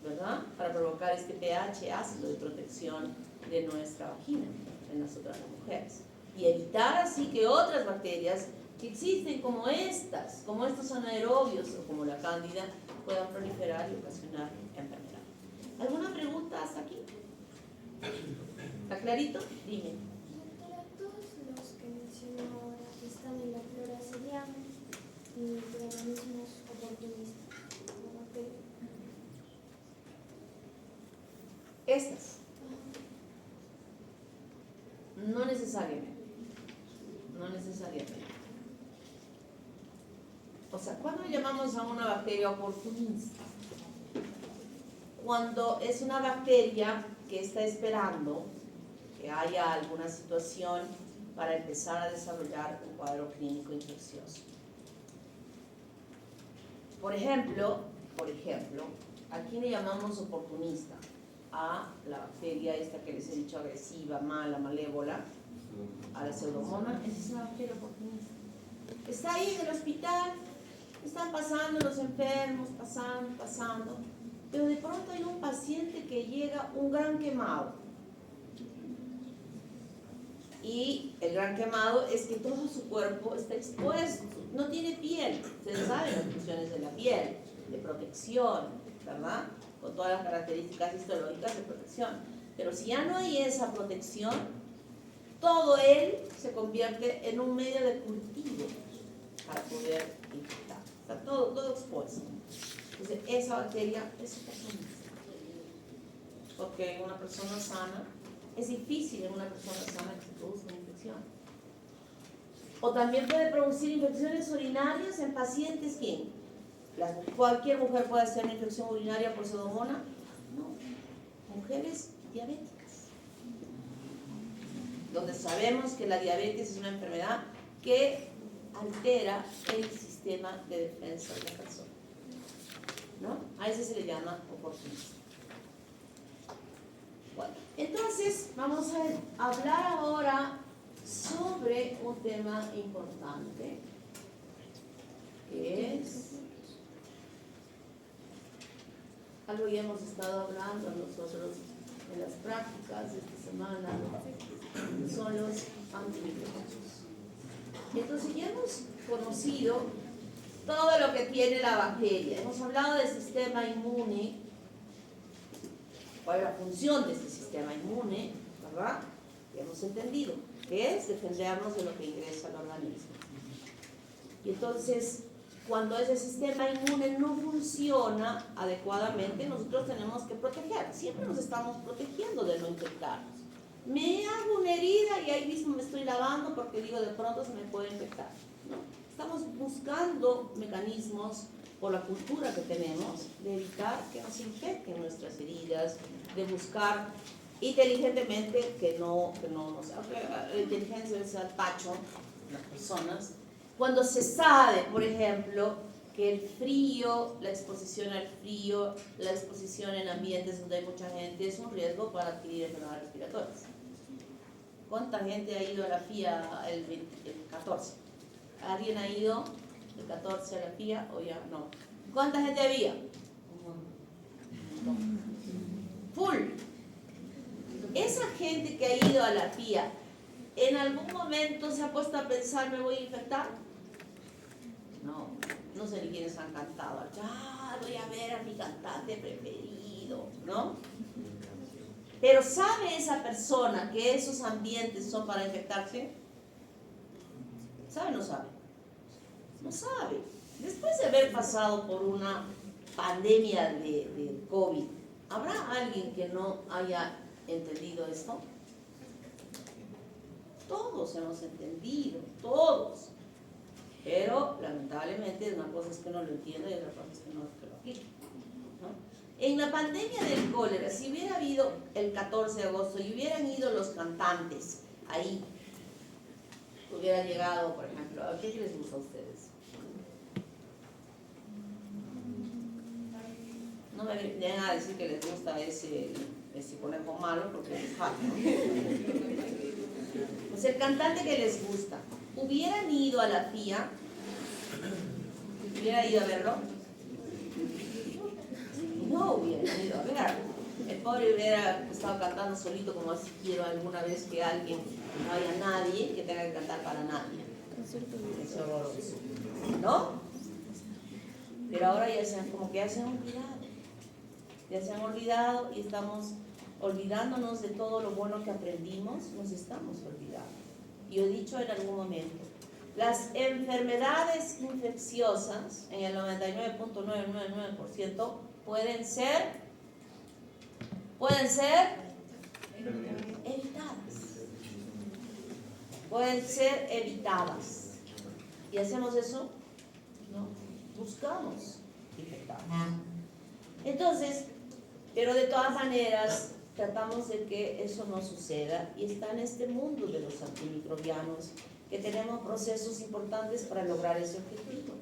¿verdad? Para provocar este pH ácido de protección de nuestra vagina, en nosotras las mujeres. Y evitar así que otras bacterias que existen como estos anaerobios o como la cándida, puedan proliferar y ocasionar enfermedad. ¿Alguna pregunta hasta aquí? ¿Está clarito? Dime. Doctora, todos los que mencionó ahora que están en la flora serían microorganismos oportunistas. Estas. No necesariamente. No necesariamente. O sea, ¿cuándo llamamos a una bacteria oportunista? Cuando es una bacteria que está esperando que haya alguna situación para empezar a desarrollar un cuadro clínico infeccioso. Por ejemplo, ¿a quién le llamamos oportunista? A la bacteria esta que les he dicho agresiva, mala, malévola, a la pseudomonas. Esa es una bacteria oportunista. Está ahí en el hospital, están pasando los enfermos, pasando, pero de pronto hay un paciente que llega un gran quemado. Y el gran quemado es que todo su cuerpo está expuesto, no tiene piel. Ustedes saben las funciones de la piel, de protección, ¿verdad? Con todas las características histológicas de protección. Pero si ya no hay esa protección, todo él se convierte en un medio de cultivo para poder infectar. Está todo expuesto. Entonces, esa bacteria es oportunista. Porque en una persona sana, es difícil en una persona sana que se produzca una infección. O también puede producir infecciones urinarias en pacientes, ¿quién? ¿Cualquier mujer puede hacer una infección urinaria por pseudomonas? No. Mujeres diabéticas. Donde sabemos que la diabetes es una enfermedad que altera el sistema de defensa de la persona, ¿no? A ese se le llama oportunista. Bueno, entonces vamos a hablar ahora sobre un tema importante que es algo que hemos estado hablando nosotros en las prácticas de esta semana, son los antimicrobianos. Entonces ya hemos conocido todo lo que tiene la bacteria. Hemos hablado del sistema inmune, cuál es la función de este sistema inmune, ¿verdad? Ya hemos entendido que es defendernos de lo que ingresa al organismo. Y entonces, cuando ese sistema inmune no funciona adecuadamente, nosotros tenemos que proteger. Siempre nos estamos protegiendo de no infectarnos. Me hago una herida y ahí mismo me estoy lavando porque digo, de pronto se me puede infectar, ¿no? Estamos buscando mecanismos por la cultura que tenemos de evitar que nos infecten nuestras heridas, de buscar inteligentemente que no nos... La inteligencia es el tacho de las personas. Cuando se sabe, por ejemplo, que el frío, la exposición al frío, la exposición en ambientes donde hay mucha gente es un riesgo para adquirir enfermedades respiratorias. ¿Cuánta gente ha ido a la FIA el 14? ¿Alguien ha ido el 14 a la FIA o ya no? ¿Cuánta gente había? Full. Esa gente que ha ido a la FIA, ¿en algún momento se ha puesto a pensar, me voy a infectar? No, no sé ni quiénes han cantado. Ya voy a ver a mi cantante preferido, ¿no? Pero ¿sabe esa persona que esos ambientes son para infectarse? ¿Sabe o no sabe? No sabe. Después de haber pasado por una pandemia de COVID, ¿habrá alguien que no haya entendido esto? Todos hemos entendido, todos. Pero lamentablemente una cosa es que no lo entienda y otra cosa es que no lo aplique, ¿no? En la pandemia del cólera, si hubiera habido el 14 de agosto y hubieran ido los cantantes ahí, hubiera llegado, por ejemplo, ¿a qué les gusta a ustedes? No me vengan a decir que les gusta ese conejo malo porque es falso, ¿no? Pues el cantante que les gusta, ¿hubieran ido a la FIA? ¿Hubieran ido a verlo? No hubieran ido a verlo. El pobre hubiera estado cantando solito, como así quiero alguna vez que alguien, no haya nadie que tenga que cantar para nadie. Es horroroso, ¿no? Pero ahora como que ya se han olvidado. Ya se han olvidado y estamos olvidándonos de todo lo bueno que aprendimos, nos estamos olvidando. Y he dicho en algún momento, las enfermedades infecciosas, en el 99.999%, pueden ser evitadas. Pueden ser evitadas. ¿Y hacemos eso? No. Buscamos infectarnos. Entonces, pero de todas maneras, tratamos de que eso no suceda y está en este mundo de los antimicrobianos que tenemos procesos importantes para lograr ese objetivo.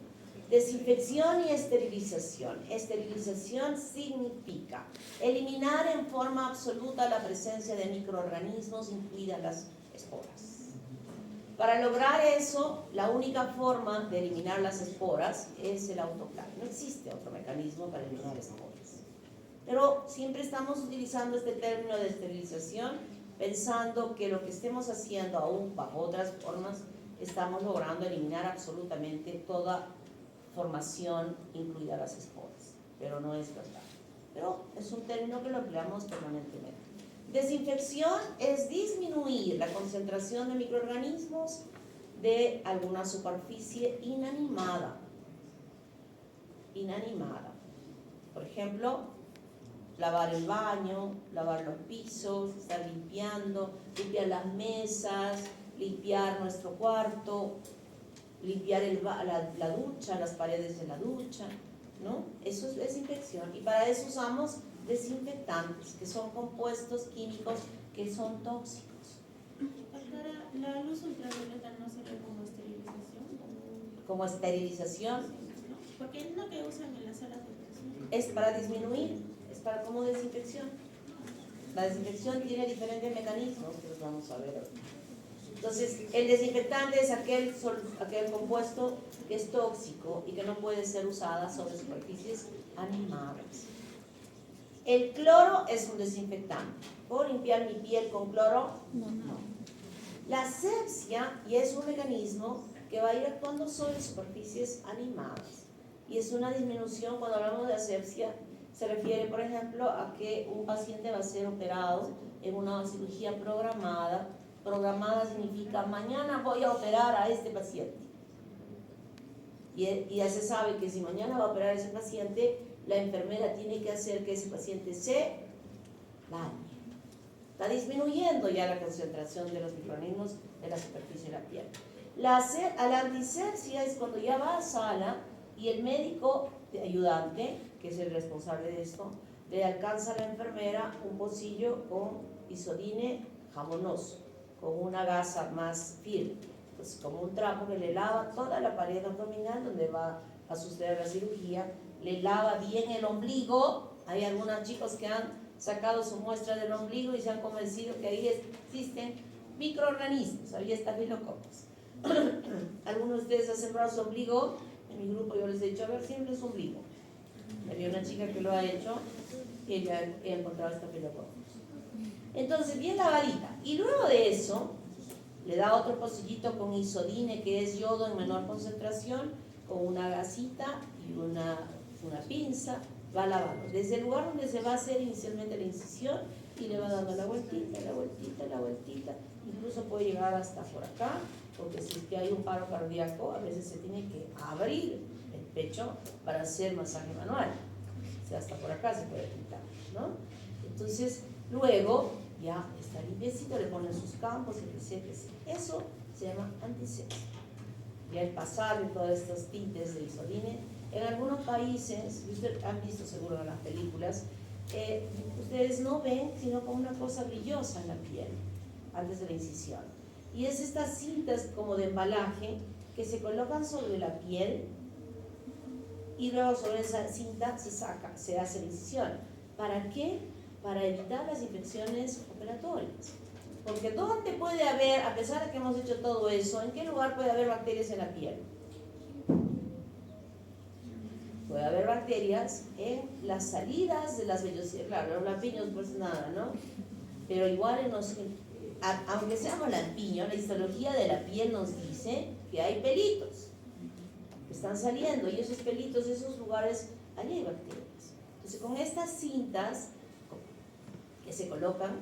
Desinfección y esterilización. Esterilización significa eliminar en forma absoluta la presencia de microorganismos, incluidas las esporas. Para lograr eso, la única forma de eliminar las esporas es el autoclave. No existe otro mecanismo para eliminar esporas. Pero siempre estamos utilizando este término de esterilización pensando que lo que estemos haciendo aún bajo otras formas estamos logrando eliminar absolutamente toda formación, incluidas las esporas. Pero no es verdad. Pero es un término que lo empleamos permanentemente. Desinfección es disminuir la concentración de microorganismos de alguna superficie inanimada. Inanimada. Por ejemplo, lavar el baño, lavar los pisos, estar limpiando, limpiar las mesas, limpiar nuestro cuarto, limpiar la ducha, las paredes de la ducha, ¿no? Eso es desinfección. Y para eso usamos desinfectantes, que son compuestos químicos que son tóxicos. ¿La luz ultravioleta no sería como esterilización? Como esterilización. ¿No? Porque es lo que usan en las salas de operación. Es para disminuir, es para como desinfección. La desinfección tiene diferentes mecanismos que los vamos a ver hoy. Entonces, el desinfectante es aquel compuesto que es tóxico y que no puede ser usada sobre superficies animadas. El cloro es un desinfectante. ¿Puedo limpiar mi piel con cloro? No. La asepsia y es un mecanismo que va a ir actuando sobre superficies animadas. Y es una disminución. Cuando hablamos de asepsia, se refiere, por ejemplo, a que un paciente va a ser operado en una cirugía programada. Programada significa, mañana voy a operar a este paciente. Y ya se sabe que si mañana va a operar a ese paciente, la enfermera tiene que hacer que ese paciente se bañe. Está disminuyendo ya la concentración de los microorganismos en la superficie de la piel. La antisepsia es cuando ya va a sala y el médico ayudante, que es el responsable de esto, le alcanza a la enfermera un pocillo con isodine jamonoso, con una gasa más firme, pues como un trapo que le lava toda la pared abdominal donde va a suceder la cirugía, le lava bien el ombligo. Hay algunos chicos que han sacado su muestra del ombligo y se han convencido que ahí existen microorganismos, ahí estafilococos. Algunos de ustedes han sembrado su ombligo. En mi grupo yo les he dicho, a ver, siempre su ombligo. Había una chica que lo ha hecho y ella ha encontrado estafilococos. Entonces, bien lavadita. Y luego de eso, le da otro pocillito con isodine, que es yodo en menor concentración, con una gasita y una pinza, va lavando. Desde el lugar donde se va a hacer inicialmente la incisión y le va dando la vueltita, la vueltita, la vueltita. Incluso puede llegar hasta por acá, porque si es que hay un paro cardíaco, a veces se tiene que abrir el pecho para hacer masaje manual. O sea, hasta por acá se puede quitar, ¿no? Entonces, luego ya está limpiecito, le ponen sus campos, etc. Eso se llama antisepsia. Ya el pasar de todos estos tintes de isodine, en algunos países, y ustedes han visto seguro en las películas, ustedes no ven sino como una cosa brillosa en la piel antes de la incisión. Y es estas cintas como de embalaje que se colocan sobre la piel y luego sobre esa cinta se hace la incisión. ¿Para qué? Para evitar las infecciones operatorias. Porque ¿dónde puede haber, a pesar de que hemos hecho todo eso, en qué lugar puede haber bacterias en la piel? Puede haber bacterias en las salidas de las vellosidades. Claro, los lampiños pues nada, ¿no? Pero igual aunque seamos lampiños, la histología de la piel nos dice que hay pelitos que están saliendo y esos pelitos, esos lugares, allí hay bacterias. Entonces con estas cintas que se colocan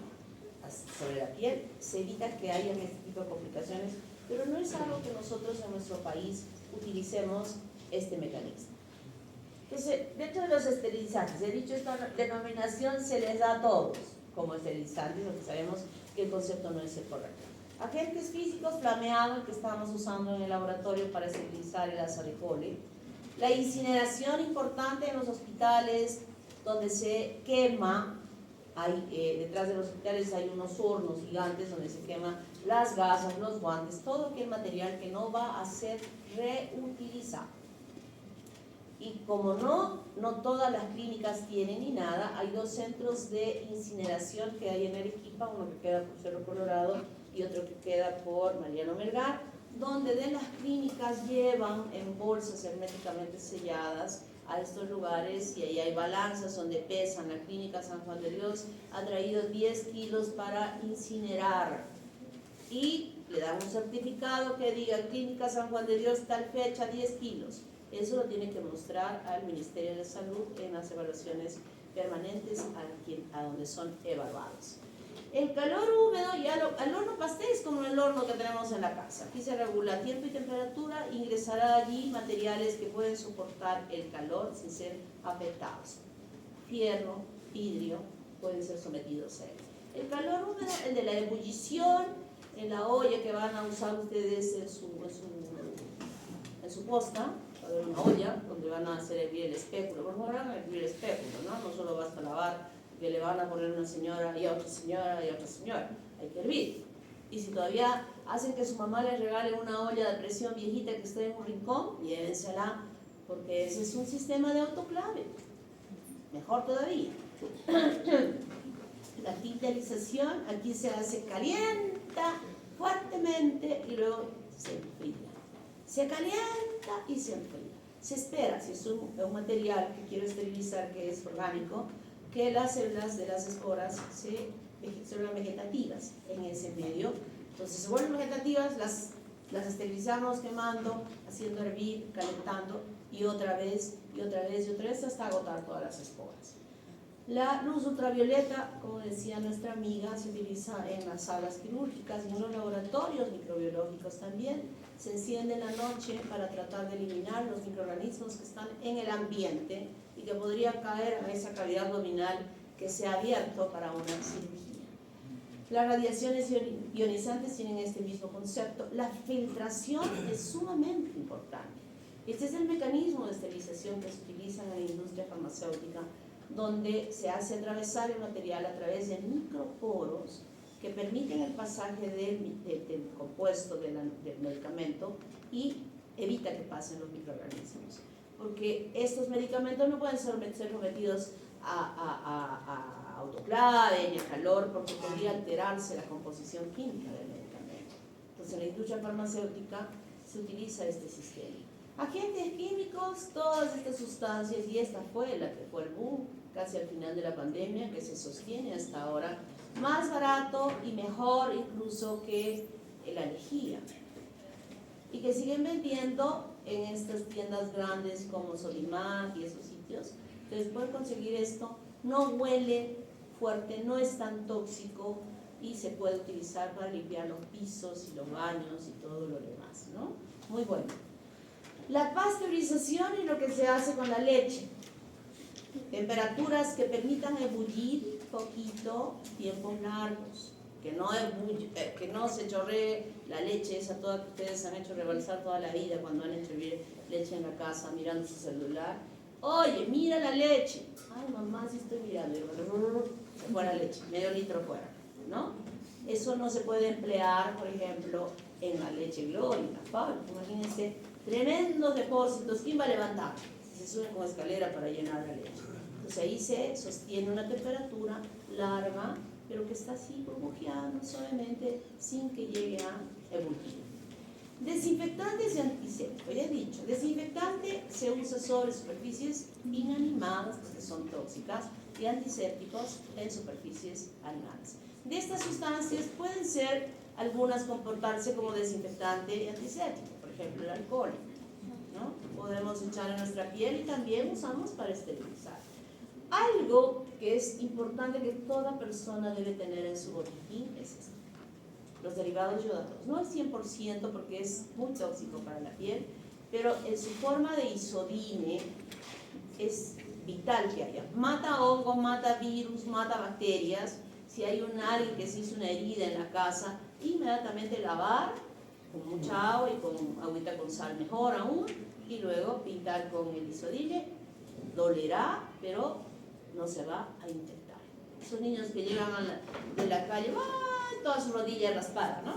sobre la piel, se evita que haya este tipo de complicaciones, pero no es algo que nosotros en nuestro país utilicemos este mecanismo. Entonces, dentro de los esterilizantes, he dicho esta denominación se les da a todos como esterilizantes, porque sabemos que el concepto no es el correcto. Agentes físicos, flameado, el que estamos usando en el laboratorio para esterilizar el azaricole. La incineración importante en los hospitales donde se quema. Detrás de los hospitales hay unos hornos gigantes donde se queman las gasas, los guantes, todo aquel material que no va a ser reutilizado. Y como no todas las clínicas tienen ni nada, hay dos centros de incineración que hay en Arequipa, uno que queda por Cerro Colorado y otro que queda por Mariano Melgar, donde de las clínicas llevan en bolsas herméticamente selladas a estos lugares y ahí hay balanzas donde pesan. La clínica San Juan de Dios ha traído 10 kilos para incinerar y le dan un certificado que diga clínica San Juan de Dios tal fecha 10 kilos. Eso lo tiene que mostrar al Ministerio de Salud en las evaluaciones permanentes a donde son evaluados. El calor húmedo, el horno pastel es como el horno que tenemos en la casa. Aquí se regula tiempo y temperatura, ingresará allí materiales que pueden soportar el calor sin ser afectados. Fierro, vidrio, pueden ser sometidos a él. El calor húmedo, el de la ebullición, en la olla que van a usar ustedes en su posta, va a haber una olla donde van a hacer hervir el espéculo. Por favor, van a hervir el espéculo, ¿no? No solo basta lavar, que le van a poner una señora y a otra señora y a otra señora. Hay que hervir. Y si todavía hacen que su mamá les regale una olla de presión viejita que esté en un rincón, llévensela, porque ese es un sistema de autoclave. Mejor todavía. La tintalización, aquí se hace calienta fuertemente y luego se enfría. Se calienta y se enfría. Se espera, si es un material que quiero esterilizar que es orgánico, que las células de las esporas se vuelvan vegetativas en ese medio. Entonces se vuelven vegetativas, las esterilizamos quemando, haciendo hervir, calentando y otra vez y otra vez y otra vez hasta agotar todas las esporas. La luz ultravioleta, como decía nuestra amiga, se utiliza en las salas quirúrgicas y en los laboratorios microbiológicos también. Se enciende en la noche para tratar de eliminar los microorganismos que están en el ambiente y que podrían caer a esa cavidad abdominal que se ha abierto para una cirugía. Las radiaciones ionizantes tienen este mismo concepto. La filtración es sumamente importante. Este es el mecanismo de esterilización que se utiliza en la industria farmacéutica, donde se hace atravesar el material a través de microporos que permiten el pasaje del compuesto del medicamento y evita que pasen los microorganismos. Porque estos medicamentos no pueden ser sometidos a autoclave ni a calor porque podría alterarse la composición química del medicamento. Entonces en la industria farmacéutica se utiliza este sistema. Agentes químicos, todas estas sustancias, y esta fue la que fue el boom casi al final de la pandemia, que se sostiene hasta ahora, más barato y mejor incluso que la lejía, y que siguen vendiendo en estas tiendas grandes como Sodimac y esos sitios. Entonces pueden conseguir esto, no huele fuerte, no es tan tóxico y se puede utilizar para limpiar los pisos y los baños y todo lo demás, ¿no? Muy bueno. La pasteurización y lo que se hace con la leche. Temperaturas que permitan ebullir poquito, tiempos largos, que no se chorree la leche esa toda que ustedes han hecho rebalsar toda la vida cuando han hecho hervir leche en la casa mirando su celular. Oye, mira la leche. Ay, mamá, sí estoy mirando. Se fue la leche, medio litro fuera, ¿no? Eso no se puede emplear, por ejemplo, en la leche Gloria, en la fábrica. Imagínense, tremendos depósitos. ¿Quién va a levantar? Se sube con escalera para llenar la leche. Entonces ahí se sostiene una temperatura larga, pero que está así burbujeando suavemente sin que llegue a ebullir. Desinfectantes y antisépticos, ya he dicho, desinfectante se usa sobre superficies inanimadas que son tóxicas y antisépticos en superficies animadas. De estas sustancias pueden ser algunas comportarse como desinfectante y antiséptico, por ejemplo el alcohol, ¿no? Podemos echar en nuestra piel y también usamos para esterilizar. Algo que es importante que toda persona debe tener en su botiquín es esto: los derivados yodados. No al 100% porque es muy tóxico para la piel, pero en su forma de isodine es vital que haya. Mata hongos, mata virus, mata bacterias. Si hay alguien que se hizo una herida en la casa, inmediatamente lavar con mucha agua y con agüita con sal, mejor aún, y luego pintar con el isodine. Dolerá, pero no se va a infectar. Esos niños que llegan de la calle, toda su rodilla raspada, ¿no?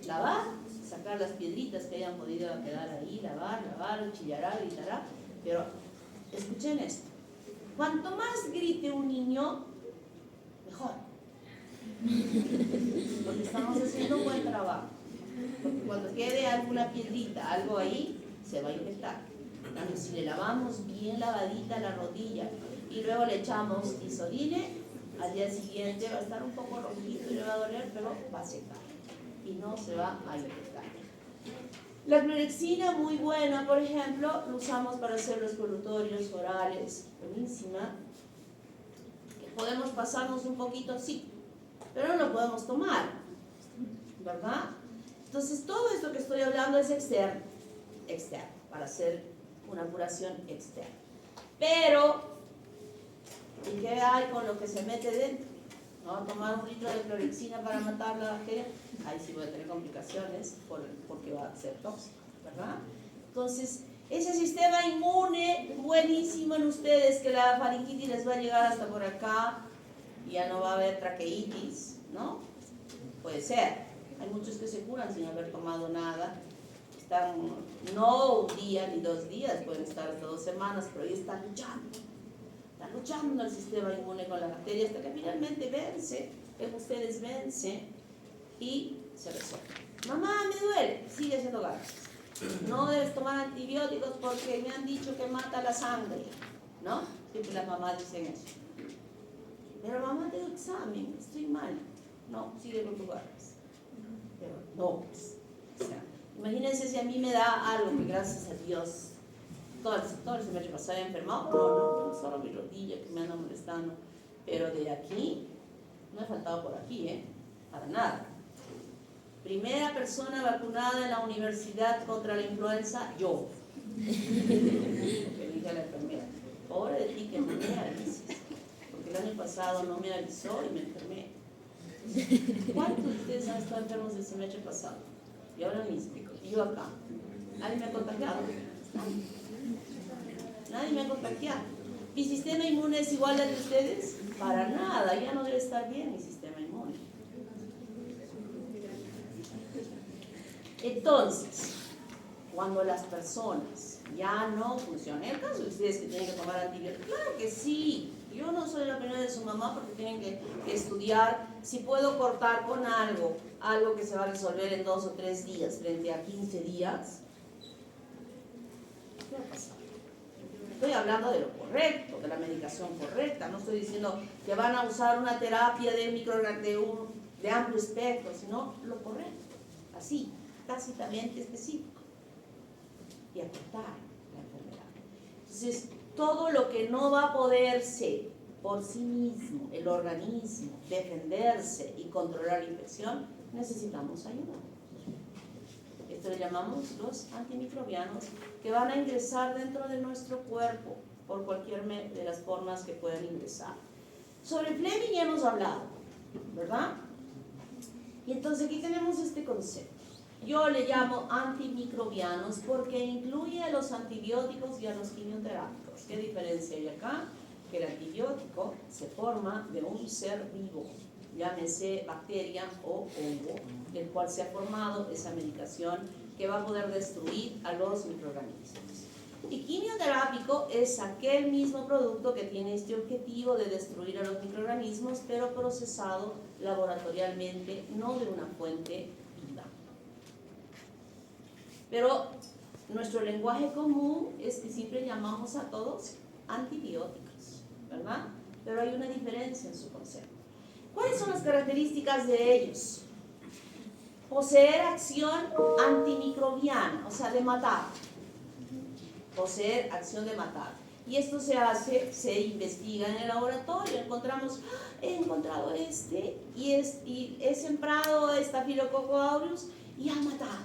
Lavar, sacar las piedritas que hayan podido quedar ahí, lavar, chillará, gritará, pero escuchen esto: cuanto más grite un niño, mejor, porque estamos haciendo un buen trabajo, porque cuando quede alguna piedrita, algo ahí, se va a infectar. Entonces, si le lavamos bien lavadita la rodilla y luego le echamos isodine, al día siguiente va a estar un poco rojito y le va a doler, pero va a secar y no se va a infectar. La clorexina, muy buena, por ejemplo, lo usamos para hacer los colutorios orales, buenísima, que podemos pasarnos un poquito, sí, pero no lo podemos tomar, ¿verdad? Entonces todo esto que estoy hablando es externo, para hacer una curación externa. Pero ¿y qué hay con lo que se mete dentro? ¿No? Tomar un litro de clorexina para matar la bacteria, ahí sí voy a tener complicaciones porque va a ser tóxico, ¿verdad? Entonces, ese sistema inmune buenísimo en ustedes, que la faringitis les va a llegar hasta por acá, y ya no va a haber traqueitis, ¿no? Puede ser. Hay muchos que se curan sin haber tomado nada. Están no un día ni 2 días, pueden estar hasta 2 semanas, pero ahí están luchando el sistema inmune con la bacteria hasta que finalmente vence, ustedes vence y se resuelve. Mamá, me duele, sigue haciendo ganas. No debes tomar antibióticos porque me han dicho que mata la sangre, ¿no? Siempre las mamás dicen eso. Pero mamá, tengo examen, estoy mal. No, sigue con tus ganas. Pero no, pues, o sea, imagínense si a mí me da algo que gracias a Dios todo el semestre pasado he enfermado. No, solo mi rodilla que me anda molestando. Pero de aquí, no he faltado por aquí, para nada. Primera persona vacunada en la universidad contra la influenza, yo. Le dije a la enfermera, pobre de ti que no me avises, porque el año pasado no me avisó y me enfermé. ¿Cuántos de ustedes han estado enfermos el semestre pasado? Y ahora mismo, y yo acá. ¿Nadie me ha contagiado? Nadie me ha contagiado. ¿Mi sistema inmune es igual al de ustedes? Para nada, ya no debe estar bien mi sistema inmune. Entonces, cuando las personas ya no funcionan, en el caso de ustedes que tienen que tomar antibióticos, claro que sí. Yo no soy la opinión de su mamá porque tienen que estudiar si puedo cortar con algo que se va a resolver en 2 o 3 días frente a 15 días. ¿Qué va a pasar? Estoy hablando de lo correcto, de la medicación correcta. No estoy diciendo que van a usar una terapia de amplio espectro, sino lo correcto, así, tácitamente específico. Y acortar la enfermedad. Entonces, todo lo que no va a poderse por sí mismo, el organismo, defenderse y controlar la infección, necesitamos ayuda. Esto le llamamos los antimicrobianos, que van a ingresar dentro de nuestro cuerpo por cualquier de las formas que puedan ingresar. Sobre Fleming ya hemos hablado, ¿verdad? Y entonces aquí tenemos este concepto. Yo le llamo antimicrobianos porque incluye a los antibióticos y a los quimioterápicos. ¿Qué diferencia hay acá? Que el antibiótico se forma de un ser vivo, llámese bacteria o hongo, del cual se ha formado esa medicación que va a poder destruir a los microorganismos. Y quimioterápico es aquel mismo producto que tiene este objetivo de destruir a los microorganismos, pero procesado laboratorialmente, no de una fuente viva. Pero nuestro lenguaje común es que siempre llamamos a todos antibióticos, ¿verdad? Pero hay una diferencia en su concepto. ¿Cuáles son las características de ellos? Poseer acción antimicrobiana, o sea, de matar. Poseer acción de matar. Y esto se investiga en el laboratorio. He encontrado y he sembrado Staphylococcus aureus y ha matado.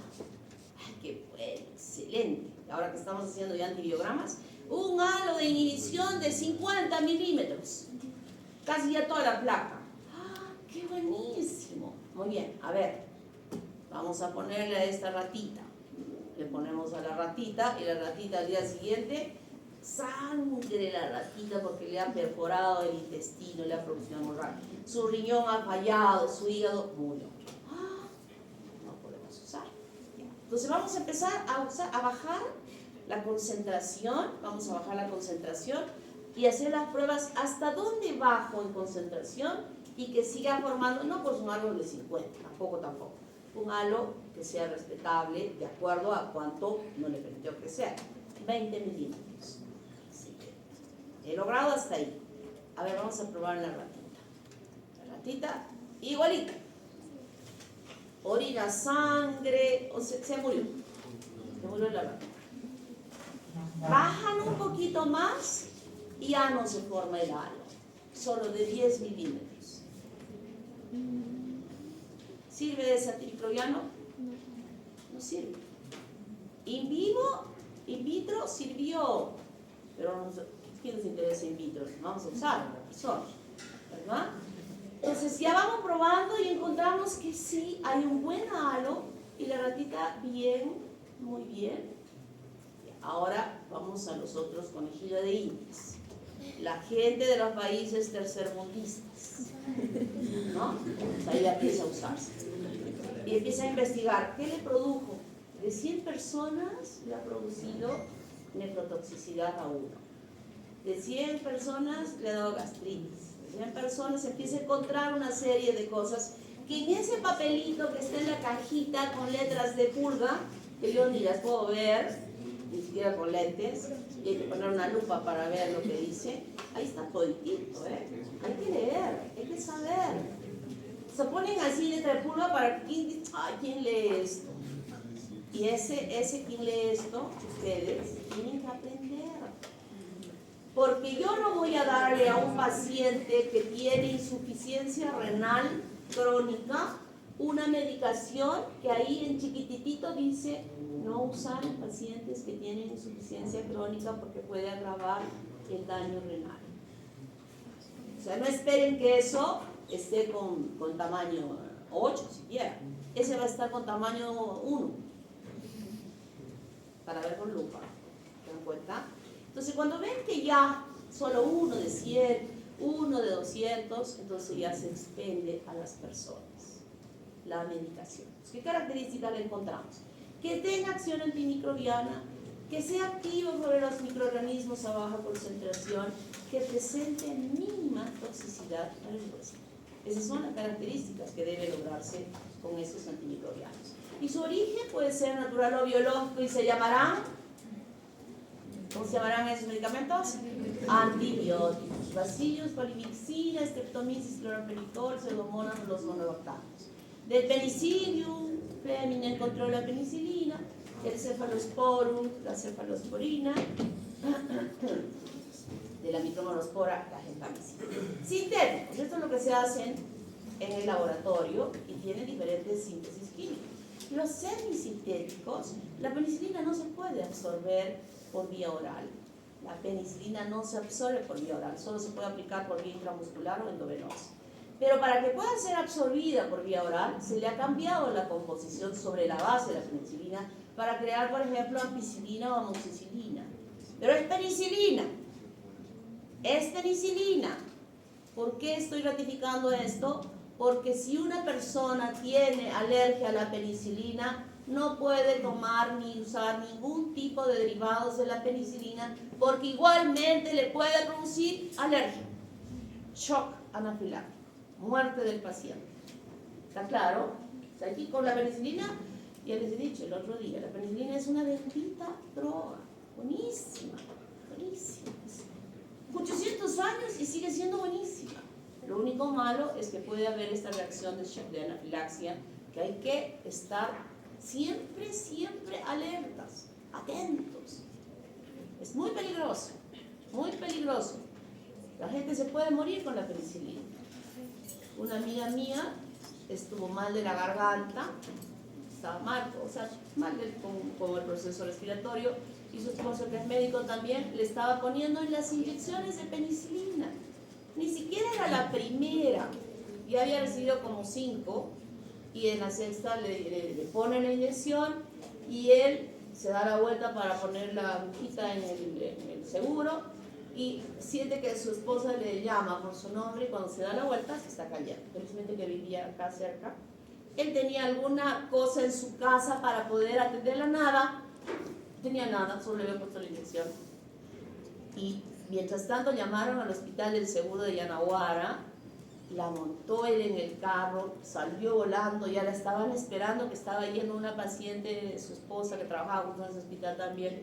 ¡Ay, qué bueno! Excelente. Ahora que estamos haciendo ya antibiogramas, un halo de inhibición de 50 milímetros. Casi ya toda la placa. ¡Ah, qué buenísimo! Muy bien, a ver, vamos a ponerle a esta ratita. Le ponemos a la ratita y la ratita al día siguiente, sangre la ratita porque le ha perforado el intestino, le ha producido hemorragia. Su riñón ha fallado, su hígado murió. ¡Ah! No podemos usar. Entonces vamos a empezar a bajar la concentración, y hacer las pruebas hasta dónde bajo en concentración y que siga formando, no pues un halo de 50, tampoco, un halo que sea respetable de acuerdo a cuánto no le permitió crecer, 20 milímetros. Así que he logrado hasta ahí. A ver, vamos a probar la ratita. La ratita, igualita. Orina sangre, se murió. Se murió la ratita. Bajan un poquito más y ya no se forma el halo, solo de 10 milímetros. ¿Sirve ese antimicrobiano? No sirve. In vitro sirvió, pero ¿quién nos interesa in vitro? Vamos a usar en la persona, ¿verdad? Entonces ya vamos probando y encontramos que sí, hay un buen halo y la ratita bien, muy bien. Ahora vamos a los otros conejillos de indias. La gente de los países tercermundistas, ¿no? Ahí empieza a usarse. Y empieza a investigar qué le produjo. De 100 personas le ha producido nefrotoxicidad a uno. De 100 personas le ha dado gastritis. De 100 personas empieza a encontrar una serie de cosas que en ese papelito que está en la cajita con letras de pulga, que yo ni las puedo ver, ni siquiera con lentes, y hay que poner una lupa para ver lo que dice, ahí está toditito, hay que leer, hay que saber. Se ponen así letra de pulga para que, ¿quién lee esto? Y ese quien lee esto, ustedes tienen que aprender. Porque yo no voy a darle a un paciente que tiene insuficiencia renal crónica una medicación que ahí en chiquititito dice no usar en pacientes que tienen insuficiencia crónica porque puede agravar el daño renal. O sea, no esperen que eso esté con tamaño 8 siquiera. Ese va a estar con tamaño 1 para ver con lupa. ¿Se dan cuenta? Entonces, cuando ven que ya solo uno de 100, uno de 200, entonces ya se expende a las personas la medicación. ¿Qué características le encontramos? Que tenga acción antimicrobiana, que sea activo sobre los microorganismos a baja concentración, que presente mínima toxicidad para el huésped. Esas son las características que debe lograrse con estos antimicrobianos. Y su origen puede ser natural o biológico y se llamarán, ¿cómo se llamarán esos medicamentos? Antibióticos. Bacillus, polymyxina, streptomyces, chloramphenicol, pseudomonas, los monobacterios. Del penicillium, Fleming encontró la penicilina, el cephalosporum, la cephalosporina, de la micromonospora, la gentamicina. Sintéticos, esto es lo que se hace en el laboratorio y tiene diferentes síntesis químicas. Los semisintéticos, la penicilina no se puede absorber por vía oral. La penicilina no se absorbe por vía oral, solo se puede aplicar por vía intramuscular o endovenosa. Pero para que pueda ser absorbida por vía oral, se le ha cambiado la composición sobre la base de la penicilina para crear, por ejemplo, ampicilina o amoxicilina. Pero es penicilina. Es penicilina. ¿Por qué estoy ratificando esto? Porque si una persona tiene alergia a la penicilina, no puede tomar ni usar ningún tipo de derivados de la penicilina porque igualmente le puede producir alergia, shock anafiláctico, muerte del paciente. ¿Está claro? O sea, aquí con la penicilina, ya les he dicho el otro día, la penicilina es una bendita droga, buenísima, buenísima. 800 años y sigue siendo buenísima. Lo único malo es que puede haber esta reacción de shock de anafilaxia, que hay que estar siempre, siempre alertas, atentos. Es muy peligroso, muy peligroso. La gente se puede morir con la penicilina. Una amiga mía estuvo mal de la garganta, estaba mal, o sea, mal con el proceso respiratorio, y su esposo, que es médico también, le estaba poniendo en las inyecciones de penicilina. Ni siquiera era la primera, ya había recibido como 5, y en la sexta le ponen la inyección y él se da la vuelta para poner la agujita en el seguro y siente que su esposa le llama por su nombre y cuando se da la vuelta se está cayendo. Felizmente que vivía acá cerca. Él tenía alguna cosa en su casa para poder atenderla, nada. Tenía nada, solo le había puesto la inyección. Y mientras tanto llamaron al hospital del seguro de Yanaguara, la montó él en el carro, salió volando, ya la estaban esperando, que estaba yendo una paciente, su esposa que trabajaba en ese hospital también,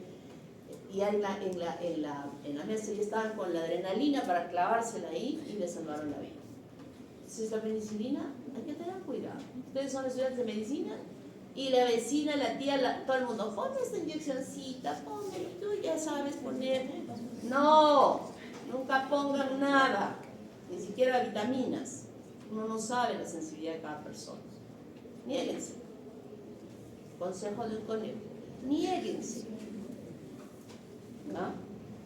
y ya en la mesa ya estaban con la adrenalina para clavársela ahí y le salvaron la vida. Entonces la penicilina hay que tener cuidado. Ustedes son estudiantes de medicina y la vecina, la tía, todo el mundo, ponme esta inyeccióncita, póngale, tú ya sabes poner. No, nunca pongan nada. Ni siquiera vitaminas. Uno no sabe la sensibilidad de cada persona. Niéguense. Consejo de un conejo. Niéguense. ¿No?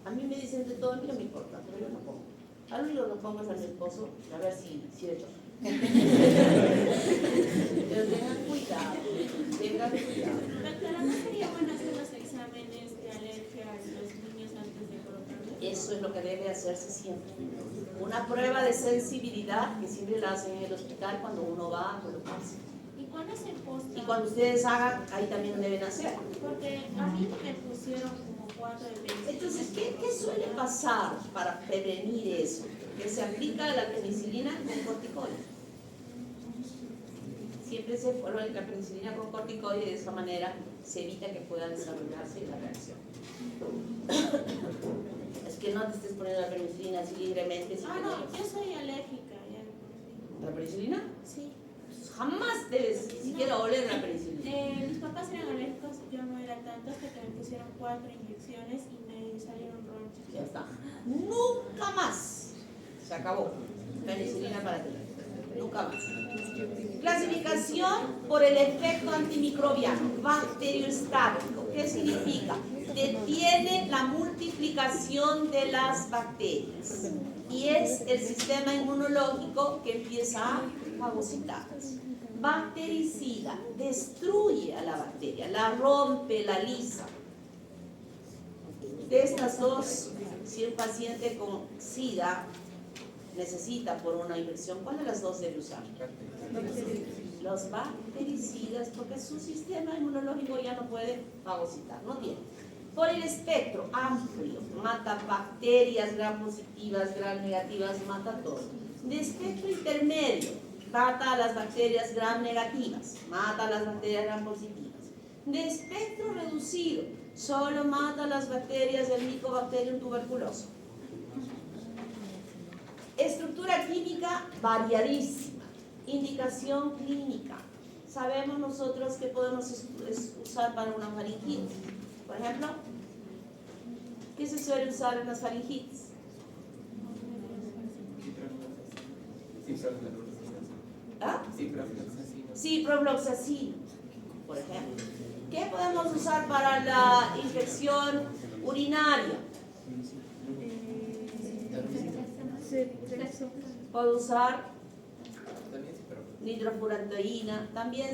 A mí me dicen de todo, no me importa, pero yo no pongo. A lo único que pongo es a mi esposo, a ver si de hecho. Pero tengan cuidado. Tengan cuidado. Doctora, ¿no sería bueno hacer los exámenes de alergia a los niños antes de colocarlos? Eso es lo que debe hacerse siempre. Una prueba de sensibilidad que siempre la hacen en el hospital cuando uno va a colocarse. ¿Y cuándo es el post? Y cuando ustedes hagan, ahí también deben hacer. Porque a mí me pusieron como 4 de penicilina. Entonces, ¿qué suele pasar para prevenir eso? Que se aplica la penicilina con corticoides. siempre se forma la penicilina con corticoide y de esa manera se evita que pueda desarrollarse la reacción. Es que no te estés poniendo la penicilina así libremente. Si No, yo soy alérgica. Ya. ¿La penicilina? Sí. Jamás debes siquiera oler la penicilina. Mis papás eran alérgicos, yo no era tanto hasta que me pusieron 4 inyecciones y me salieron ronchas. Ya está. Nunca más. Se acabó. Penicilina para ti. Nunca más. Clasificación por el efecto antimicrobiano, bacteriostático. ¿Qué significa? Detiene la multiplicación de las bacterias. Y es el sistema inmunológico que empieza a fagocitar. Bactericida, destruye a la bacteria, la rompe, la lisa. De estas dos, si un paciente con SIDA necesita por una infección, ¿cuál de las dos debe usar? Los bactericidas, porque su sistema inmunológico ya no puede fagocitar, no tiene. Por el espectro amplio, mata bacterias gram positivas, gram negativas, mata todo. De espectro intermedio, mata a las bacterias gram negativas, mata a las bacterias gram positivas. De espectro reducido, solo mata a las bacterias del Mycobacterium tuberculoso. Estructura química variadísima. Indicación clínica. Sabemos nosotros que podemos usar para una faringitis. Por ejemplo, ¿qué se suele usar en las faringitis? ¿Ah? Ciprofloxacino, por ejemplo. ¿Qué podemos usar para la infección urinaria? Puedo usar nitrofurantoína, también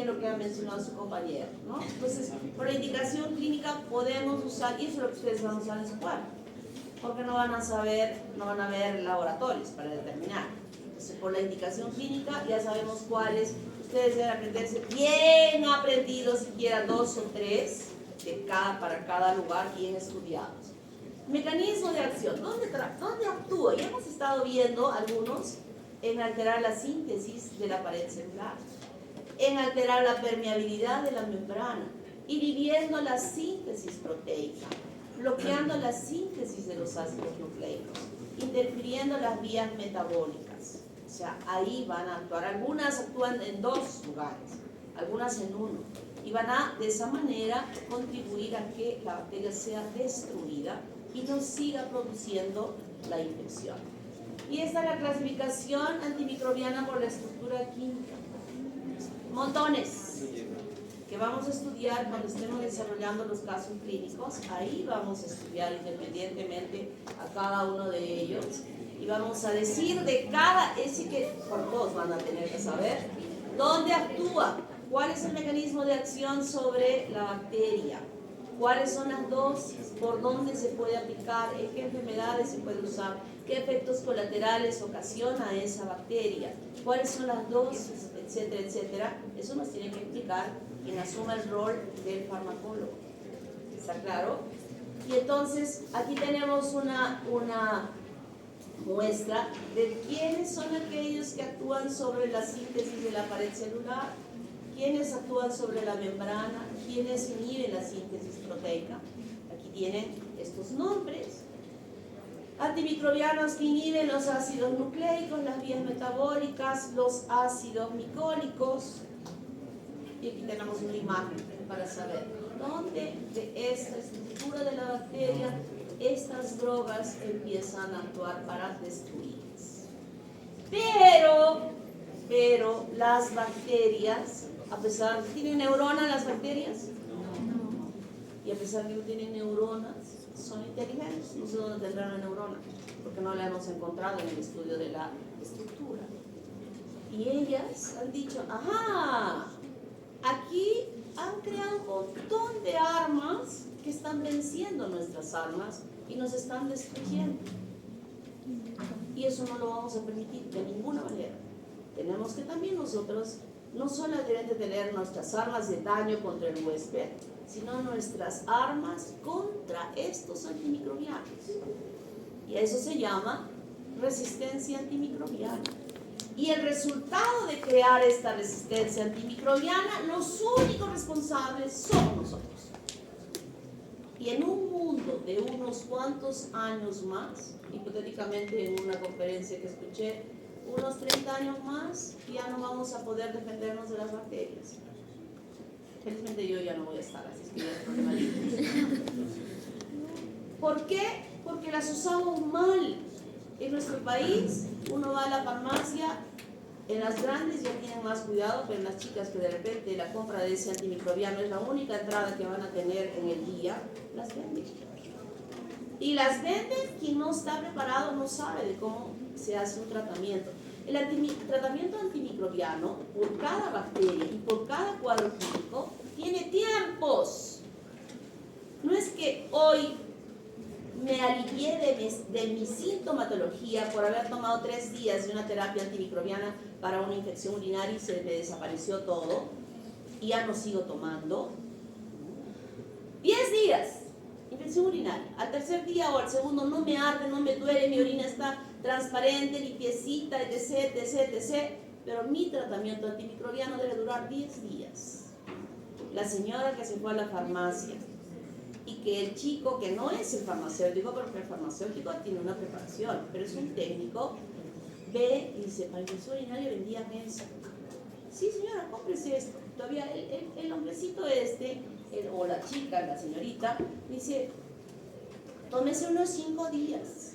lo que ha mencionado su compañero, ¿no? Entonces, por la indicación clínica podemos usar, y eso es lo que ustedes van a usar en su cuarto, porque no van a ver laboratorios para determinar. Entonces, por la indicación clínica ya sabemos cuáles. Ustedes deben aprenderse bien aprendidos, siquiera 2 o 3 para cada lugar, bien estudiados. Mecanismo de acción, ¿dónde actúa? Ya hemos estado viendo algunos en alterar la síntesis de la pared celular, en alterar la permeabilidad de la membrana, inhibiendo la síntesis proteica, bloqueando la síntesis de los ácidos nucleicos, interfiriendo las vías metabólicas. O sea, ahí van a actuar. Algunas actúan en 2 lugares, algunas en 1. Y van a, de esa manera, contribuir a que la bacteria sea destruida y no siga produciendo la infección. Y esta es la clasificación antimicrobiana por la estructura química. Montones que vamos a estudiar cuando estemos desarrollando los casos clínicos. Ahí vamos a estudiar independientemente a cada uno de ellos. Y vamos a decir de cada, ese que por todos van a tener que saber, dónde actúa, cuál es el mecanismo de acción sobre la bacteria, cuáles son las dosis, por dónde se puede aplicar, en qué enfermedades se puede usar, qué efectos colaterales ocasiona esa bacteria, cuáles son las dosis, etcétera, etcétera. Eso nos tiene que explicar quien asuma el rol del farmacólogo. ¿Está claro? Y entonces aquí tenemos una muestra de quiénes son aquellos que actúan sobre la síntesis de la pared celular, quiénes actúan sobre la membrana, quiénes inhiben la síntesis proteica. Aquí tienen estos nombres. Antimicrobianos que inhiben los ácidos nucleicos, las vías metabólicas, los ácidos micólicos. Y aquí tenemos una imagen para saber dónde de esta estructura de la bacteria estas drogas empiezan a actuar para destruirlas. Pero las bacterias, a pesar de que tienen neuronas las bacterias, y a pesar de que no tienen neuronas, son inteligentes. No sé dónde tendrán la neurona, porque no la hemos encontrado en el estudio de la estructura. Y ellas han dicho, ajá, aquí han creado un montón de armas que están venciendo nuestras armas y nos están destruyendo. Y eso no lo vamos a permitir de ninguna manera. Tenemos que también nosotros no solamente tener nuestras armas de daño contra el huésped, sino nuestras armas contra estos antimicrobianos. Y a eso se llama resistencia antimicrobiana. Y el resultado de crear esta resistencia antimicrobiana, los únicos responsables somos nosotros. Y en un mundo de unos cuantos años más, hipotéticamente en una conferencia que escuché, unos 30 años más, ya no vamos a poder defendernos de las bacterias. Felizmente yo ya no voy a estar, así es que ya es problema libre. ¿Por qué? Porque las usamos mal. En nuestro país, uno va a la farmacia, en las grandes ya tienen más cuidado, pero en las chicas que de repente la compra de ese antimicrobiano es la única entrada que van a tener en el día, las venden. Y las venden quien no está preparado, no sabe de cómo se hace un tratamiento. El tratamiento antimicrobiano, por cada bacteria y por cada cuadro clínico, tiene tiempos. No es que hoy me alivié de mi sintomatología por haber tomado 3 días de una terapia antimicrobiana para una infección urinaria y se me desapareció todo y ya no sigo tomando. 10 días, infección urinaria. Al tercer día o al segundo no me arde, no me duele, mi orina está transparente, limpiecita, etc, etc, etc. Pero mi tratamiento antimicrobiano debe durar 10 días. La señora que se fue a la farmacia y que el chico, que no es el farmacéutico, porque el farmacéutico tiene una preparación, pero es un técnico, ve y dice, para infección urinaria vendía eso. Sí, señora, cómprese esto. Todavía el hombrecito o la chica, la señorita, dice, tómese unos 5 días.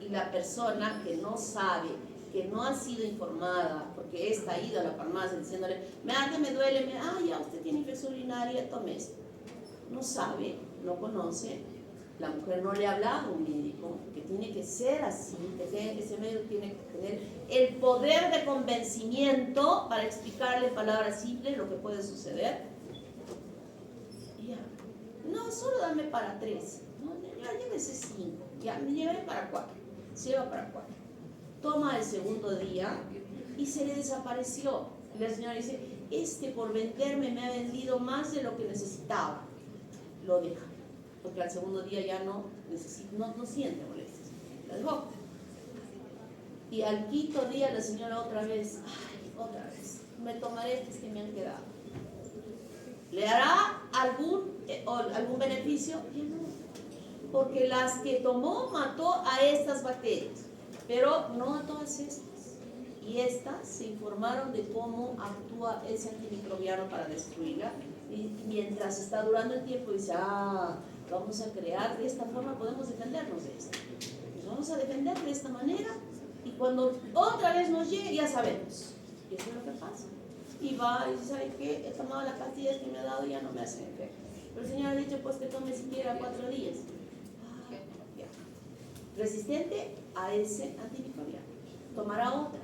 Y la persona que no sabe, que no ha sido informada, porque esta ha ido a la farmacia diciéndole, me arde, me duele, ya usted tiene infección urinaria, tome esto. No sabe, no conoce, la mujer no le ha hablado a un médico, que tiene que ser así, que ese médico tiene que tener el poder de convencimiento para explicarle en palabras simples lo que puede suceder. Ya, no, solo dame para 3, no, ya llévese 5, ya me llevaré para 4, se lleva para 4. Toma el segundo día y se le desapareció. La señora dice, por venderme me ha vendido más de lo que necesitaba. Lo deja, porque al segundo día ya no siente molestias. La dejó. Y al quinto día la señora otra vez, me tomaré estas que me han quedado. ¿Le hará algún beneficio? Porque las que tomó mató a estas bacterias, pero no a todas estas. Y estas se informaron de cómo actúa ese antimicrobiano para destruirla. Y mientras está durando el tiempo dice, vamos a crear, de esta forma podemos defendernos de esto. Nos vamos a defender de esta manera y cuando otra vez nos llegue ya sabemos. Y eso es lo que pasa. Y va y dice, ¿sabe qué? He tomado las pastillas que me ha dado y ya no me hacen efecto. Pero el señor ha dicho pues que tome siquiera 4 días. Ya. Resistente a ese antimicrobiano. Tomará otra.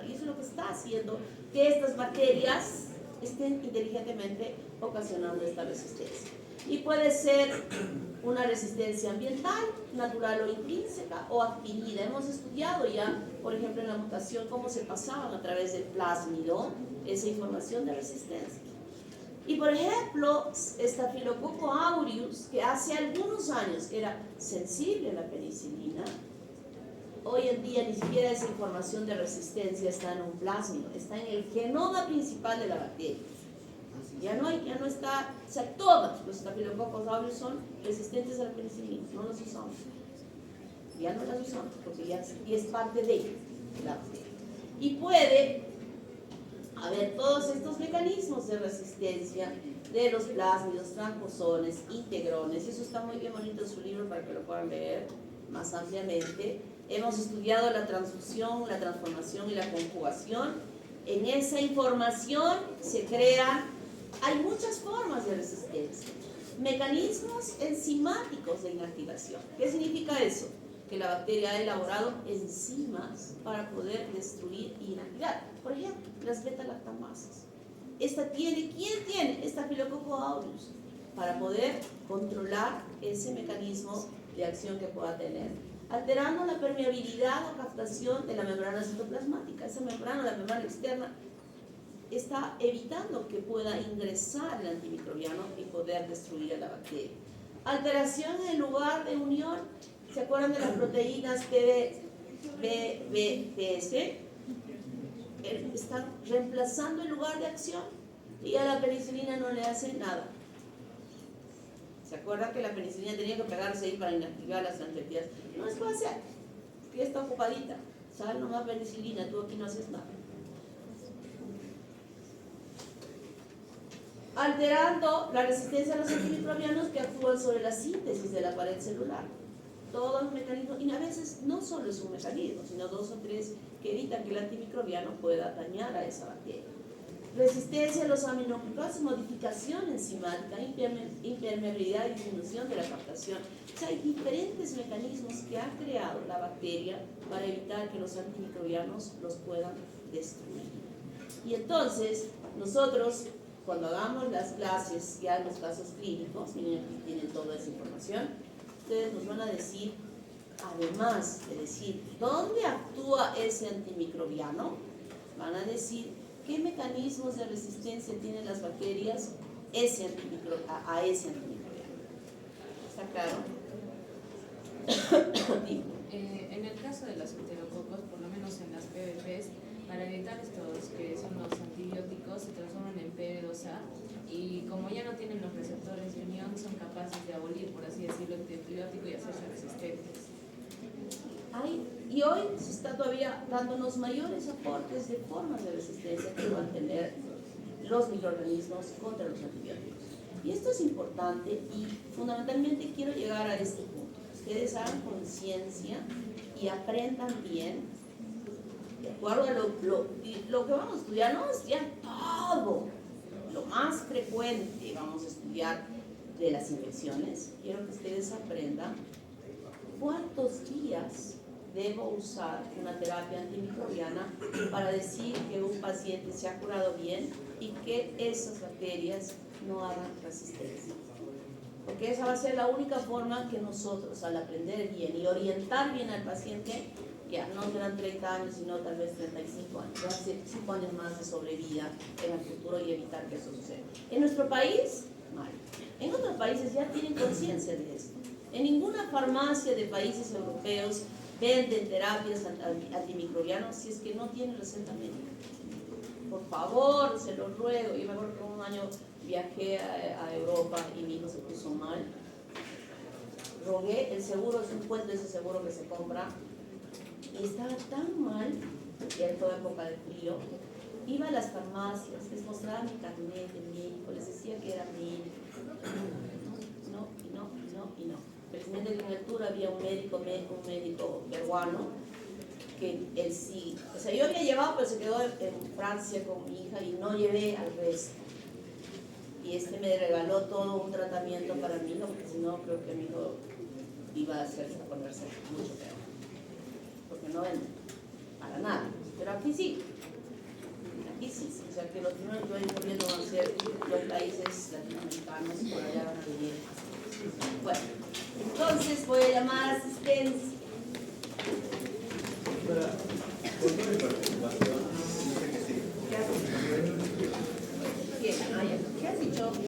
Y eso es lo que está haciendo que estas bacterias estén inteligentemente ocasionando esta resistencia. Y puede ser una resistencia ambiental, natural o intrínseca, o adquirida. Hemos estudiado ya, por ejemplo, en la mutación, cómo se pasaban a través del plásmido esa información de resistencia. Y por ejemplo, Staphylococcus aureus, que hace algunos años era sensible a la penicilina, hoy en día ni siquiera esa información de resistencia está en un plásmido, está en el genoma principal de la bacteria. Ya no está, o sea, todos los Staphylococcus aureus son resistentes a la penicilina, no los usamos. Ya no las usamos porque ya es parte de la bacteria. Y puede haber todos estos mecanismos de resistencia de los plásmidos, transposones, integrones. Eso está muy bien bonito en su libro para que lo puedan leer más ampliamente. Hemos estudiado la transfusión, la transformación y la conjugación. En esa información se crean, hay muchas formas de resistencia, mecanismos enzimáticos de inactivación. ¿Qué significa eso? Que la bacteria ha elaborado enzimas para poder destruir y inactivar. Por ejemplo, las beta-lactamasas. ¿Quién tiene? Staphylococcus aureus, para poder controlar ese mecanismo de acción que pueda tener, alterando la permeabilidad o captación de la membrana citoplasmática. Esa membrana, la membrana externa, está evitando que pueda ingresar el antimicrobiano y poder destruir a la bacteria. Alteración en el lugar de unión. ¿Se acuerdan de las proteínas BBPS están reemplazando el lugar de acción y a la penicilina no le hace nada. ¿Se acuerdan que la penicilina tenía que pegarse ahí para inactivar las transfectias? No es fácil, que está ocupadita. Sal nomás penicilina, tú aquí no haces nada. Alterando la resistencia a los antimicrobianos que actúan sobre la síntesis de la pared celular. Todos los mecanismos, y a veces no solo es un mecanismo, sino 2 o 3 que evitan que el antimicrobiano pueda dañar a esa bacteria. Resistencia a los aminoglucosados, modificación enzimática, impermeabilidad y disminución de la captación. O sea, hay diferentes mecanismos que ha creado la bacteria para evitar que los antimicrobianos los puedan destruir. Y entonces, nosotros, cuando hagamos las clases, ya en los casos clínicos, miren aquí tienen toda esa información, ustedes nos van a decir, además de decir dónde actúa ese antimicrobiano, van a decir qué mecanismos de resistencia tienen las bacterias a ese antimicrobiano. ¿Está claro? En el caso de los enterococos, por lo menos en las PBPs, para evitar estos que son los antibióticos, se transforman en PB2A y como ya no tienen los receptores de unión, son capaces de abolir, por así decirlo, el antibiótico y hacerse resistentes. Y hoy se está todavía dándonos mayores aportes de formas de resistencia que van a tener los microorganismos contra los antibióticos. Y esto es importante y fundamentalmente quiero llegar a este punto. Ustedes hagan conciencia y aprendan bien, de acuerdo a lo que vamos a estudiar. No vamos a estudiar todo, lo más frecuente vamos a estudiar de las infecciones. Quiero que ustedes aprendan cuántos días debo usar una terapia antimicrobiana para decir que un paciente se ha curado bien y que esas bacterias no hagan resistencia. Porque esa va a ser la única forma que nosotros, al aprender bien y orientar bien al paciente, ya no serán 30 años, sino tal vez 35 años, va a ser 5 años más de sobrevida en el futuro y evitar que eso suceda. En nuestro país, mal. En otros países ya tienen conciencia de esto. En ninguna farmacia de países europeos venden terapias antimicrobianas si es que no tienen receta médica. Por favor, se los ruego. Yo me acuerdo que un año viajé a Europa y mi hijo se puso mal. Rogué, el seguro es un cuento, ese seguro que se compra. Y estaba tan mal, ya en toda época de frío, iba a las farmacias, les mostraba mi carnet de médico, les decía que era médico. No. Felizmente en el tour había un médico peruano que él sí, o sea, yo había llevado, pero se quedó en Francia con mi hija y no llevé al resto. Y este me regaló todo un tratamiento para mi hijo, porque si no creo que mi hijo iba a ponerse mucho peor. Porque no venden para nada, pero aquí sí. O sea que los primeros que vayan corriendo van a ser los países latinoamericanos, por allá van a venir. Bueno, entonces voy a llamar a asistencia.